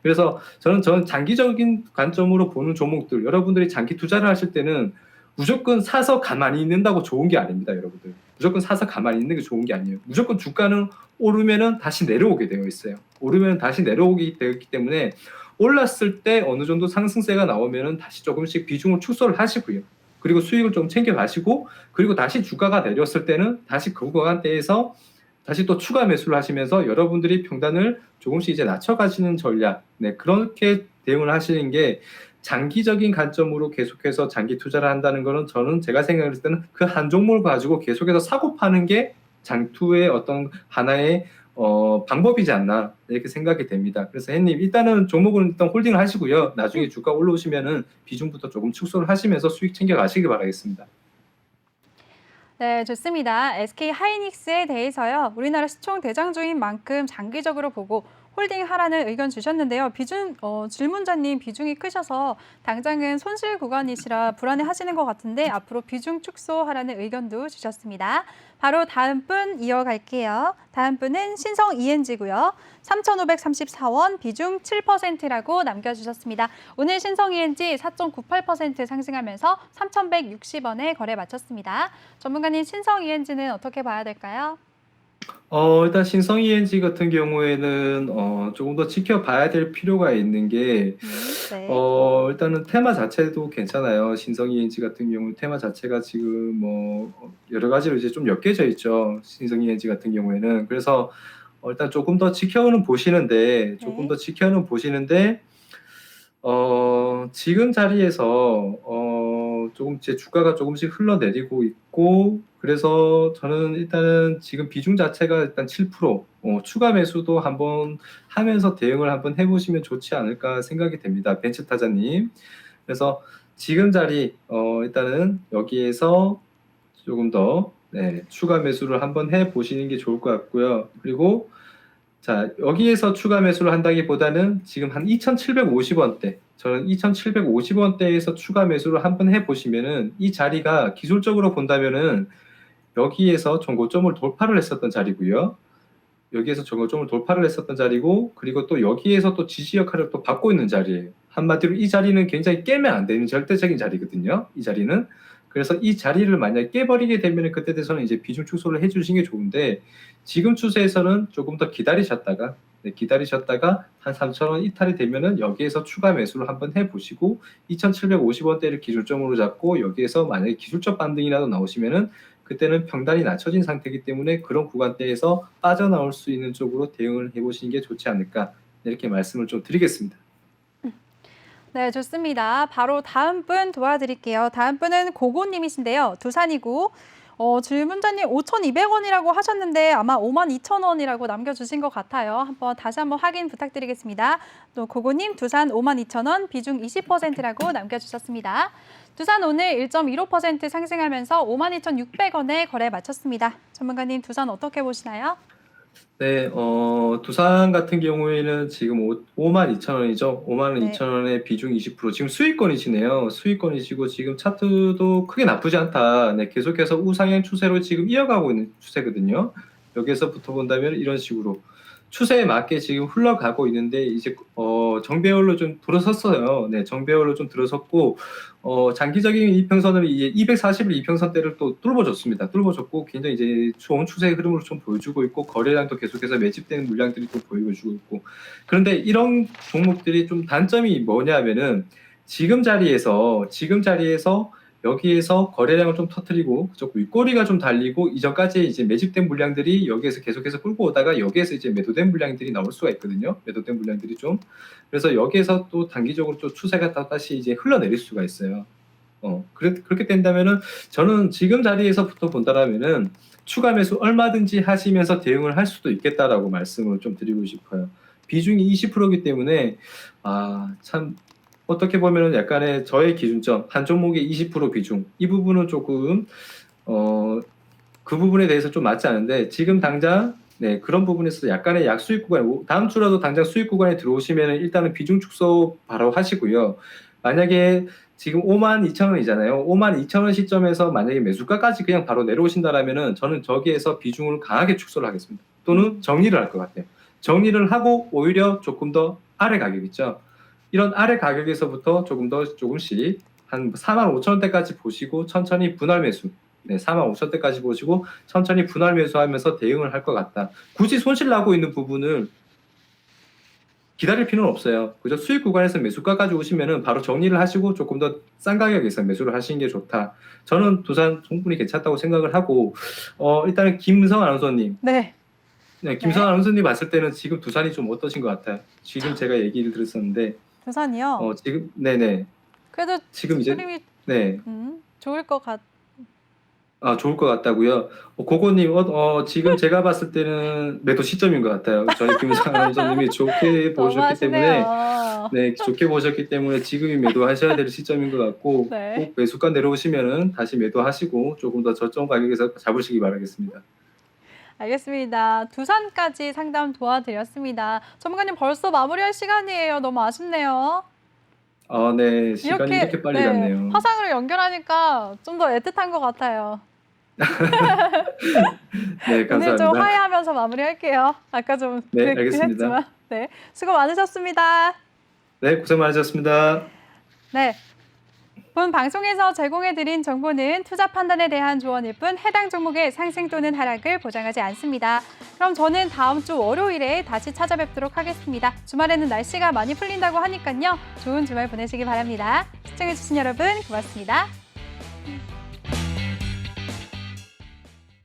그래서 저는 장기적인 관점으로 보는 종목들 여러분들이 장기 투자를 하실 때는 무조건 사서 가만히 있는다고 좋은 게 아닙니다, 여러분들. 무조건 사서 가만히 있는 게 좋은 게 아니에요. 무조건 주가는 오르면은 다시 내려오게 되어 있어요. 오르면 다시 내려오게 되어 있기 때문에 올랐을 때 어느 정도 상승세가 나오면은 다시 조금씩 비중을 축소를 하시고요. 그리고 수익을 좀 챙겨 가시고 그리고 다시 주가가 내렸을 때는 다시 그 구간대에서 다시 또 추가 매수를 하시면서 여러분들이 평단을 조금씩 이제 낮춰가시는 전략, 네, 그렇게 대응을 하시는 게 장기적인 관점으로 계속해서 장기 투자를 한다는 거는 저는 제가 생각했을 때는 그 한 종목을 가지고 계속해서 사고 파는 게 장투의 어떤 하나의 방법이지 않나 이렇게 생각이 됩니다. 그래서 햇님 일단은 종목은 일단 홀딩을 하시고요. 나중에 주가 올라오시면은 비중부터 조금 축소를 하시면서 수익 챙겨 가시기 바라겠습니다. 네, 좋습니다. SK 하이닉스에 대해서요. 우리나라 시총 대장주인 만큼 장기적으로 보고 홀딩하라는 의견 주셨는데요. 질문자님 비중이 크셔서 당장은 손실 구간이시라 불안해하시는 것 같은데 앞으로 비중 축소하라는 의견도 주셨습니다. 바로 다음 분 이어갈게요. 다음 분은 신성 ENG고요. 3,534원 비중 7%라고 남겨주셨습니다. 오늘 신성 ENG 4.98% 상승하면서 3,160원에 거래 마쳤습니다. 전문가님 신성 ENG는 어떻게 봐야 될까요? 일단 신성 ENG 같은 경우에는 조금 더 지켜봐야 될 필요가 있는 게 네. 일단은 테마 자체도 괜찮아요. 신성 ENG 같은 경우는 테마 자체가 지금 뭐 여러 가지로 이제 좀 엮여져 있죠. 신성 ENG 같은 경우에는 그래서 일단 조금 더 지켜는 보시는데 지금 자리에서 조금 제 주가가 조금씩 흘러내리고 있고 그래서 저는 일단은 지금 비중 자체가 일단 7% 추가 매수도 한번 하면서 대응을 한번 해보시면 좋지 않을까 생각이 됩니다. 벤츠 타자님. 그래서 지금 자리 일단은 여기에서 조금 더 추가 매수를 한번 해보시는 게 좋을 것 같고요. 그리고 자, 여기에서 추가 매수를 한다기보다는 지금 한 2,750원대, 저는 2,750원대에서 추가 매수를 한번 해보시면은 이 자리가 기술적으로 본다면은 여기에서 전고점을 돌파를 했었던 자리고요. 여기에서 전고점을 돌파를 했었던 자리고, 그리고 또 여기에서 또 지지 역할을 또 받고 있는 자리예요. 한마디로 이 자리는 굉장히 깨면 안 되는 절대적인 자리거든요. 이 자리는. 그래서 이 자리를 만약에 깨버리게 되면 그때 돼서는 이제 비중 축소를 해주시는 게 좋은데 지금 추세에서는 조금 더 기다리셨다가 한 3,000원 이탈이 되면은 여기에서 추가 매수를 한번 해보시고 2,750원대를 기준점으로 잡고 여기에서 만약에 기술적 반등이라도 나오시면은 그때는 평단이 낮춰진 상태이기 때문에 그런 구간대에서 빠져나올 수 있는 쪽으로 대응을 해보시는 게 좋지 않을까 이렇게 말씀을 좀 드리겠습니다. 네, 좋습니다. 바로 다음 분 도와드릴게요. 다음 분은 고고님이신데요. 두산이고 질문자님 5,200원이라고 하셨는데 아마 52,000원이라고 남겨주신 것 같아요. 다시 한번 확인 부탁드리겠습니다. 또 고고님 두산 52,000원 비중 20%라고 남겨주셨습니다. 두산 오늘 1.15% 상승하면서 52,600원에 거래 마쳤습니다. 전문가님 두산 어떻게 보시나요? 네, 두산 같은 경우에는 지금 52,000원이죠. 52,000원에 비중 20%. 지금 수익권이시네요. 수익권이시고 지금 차트도 크게 나쁘지 않다. 네, 계속해서 우상향 추세로 지금 이어가고 있는 추세거든요. 여기에서부터 본다면 이런 식으로 추세에 맞게 지금 흘러가고 있는데 이제 정배열로 좀 들어섰어요. 네, 정배열로 좀 들어섰고 장기적인 이평선을 이제 240일 이평선대를 또 뚫어줬습니다. 뚫어줬고 굉장히 이제 좋은 추세의 흐름을 좀 보여주고 있고 거래량도 계속해서 매집되는 물량들이 또 보여주고 있고 그런데 이런 종목들이 좀 단점이 뭐냐면은 지금 자리에서 여기에서 거래량을 좀 터뜨리고 윗꼬리가 좀 달리고 이전까지 이제 매집된 물량들이 여기에서 계속해서 끌고 오다가 여기에서 이제 매도된 물량들이 나올 수가 있거든요. 매도된 물량들이 좀 그래서 여기에서 또 단기적으로 또 추세가 다시 이제 흘러내릴 수가 있어요. 그렇게 된다면은 저는 지금 자리에서부터 본다라면은 추가 매수 얼마든지 하시면서 대응을 할 수도 있겠다라고 말씀을 좀 드리고 싶어요. 비중이 20%이기 때문에 참 어떻게 보면은 약간의 저의 기준점 한 종목의 20% 비중 이 부분은 조금 그 부분에 대해서 좀 맞지 않은데 지금 당장 네 그런 부분에서 약간의 약수익 구간 다음 주라도 당장 수익 구간에 들어오시면은 일단은 비중 축소 바로 하시고요. 만약에 지금 52,000원이잖아요. 52,000원 시점에서 만약에 매수가까지 그냥 바로 내려오신다라면은 저는 저기에서 비중을 강하게 축소를 하겠습니다. 또는 정리를 할 것 같아요. 정리를 하고 오히려 조금 더 아래 가격 있죠. 이런 아래 가격에서부터 조금씩 한 45,000원대까지 보시고 천천히 분할 매수. 네, 45,000원대까지 보시고 천천히 분할 매수하면서 대응을 할 것 같다. 굳이 손실 나고 있는 부분을 기다릴 필요는 없어요. 그죠? 수익 구간에서 매수가까지 오시면은 바로 정리를 하시고 조금 더 싼 가격에서 매수를 하시는 게 좋다. 저는 두산 충분히 괜찮다고 생각을 하고 일단은 김성 아나운서님. 네. 네, 김성 아나운서님 봤을 때는 지금 두산이 좀 어떠신 것 같아요? 지금 제가 얘기를 들었었는데 두산이요? 지금 네네. 그래도 지금 이제 흐름이 네. 좋을 것 같. 좋을 것 같다고요. 고고님, 지금 제가 봤을 때는 매도 시점인 것 같아요. 저희 김상 아나운서님이 좋게 보셨기 때문에, 네, 좋게 보셨기 때문에 지금이 매도하셔야 될 시점인 것 같고, 네. 꼭 매수가 내려오시면은 다시 매도하시고 조금 더 저점 가격에서 잡으시기 바라겠습니다. 알겠습니다. 두산까지 상담 도와드렸습니다. 전문가님 벌써 마무리할 시간이에요. 너무 아쉽네요. 네, 시간이 이렇게 빨리 갔네요. 화상으로 연결하니까 좀 더 애틋한 것 같아요. 네, 감사합니다. 오늘 좀 화해하면서 마무리할게요. 아까 좀 네, 알겠습니다. 했지만. 네, 수고 많으셨습니다. 네, 고생 많으셨습니다. 네. 본 방송에서 제공해드린 정보는 투자 판단에 대한 조언일 뿐 해당 종목의 상승 또는 하락을 보장하지 않습니다. 그럼 저는 다음 주 월요일에 다시 찾아뵙도록 하겠습니다. 주말에는 날씨가 많이 풀린다고 하니까요. 좋은 주말 보내시기 바랍니다. 시청해주신 여러분 고맙습니다.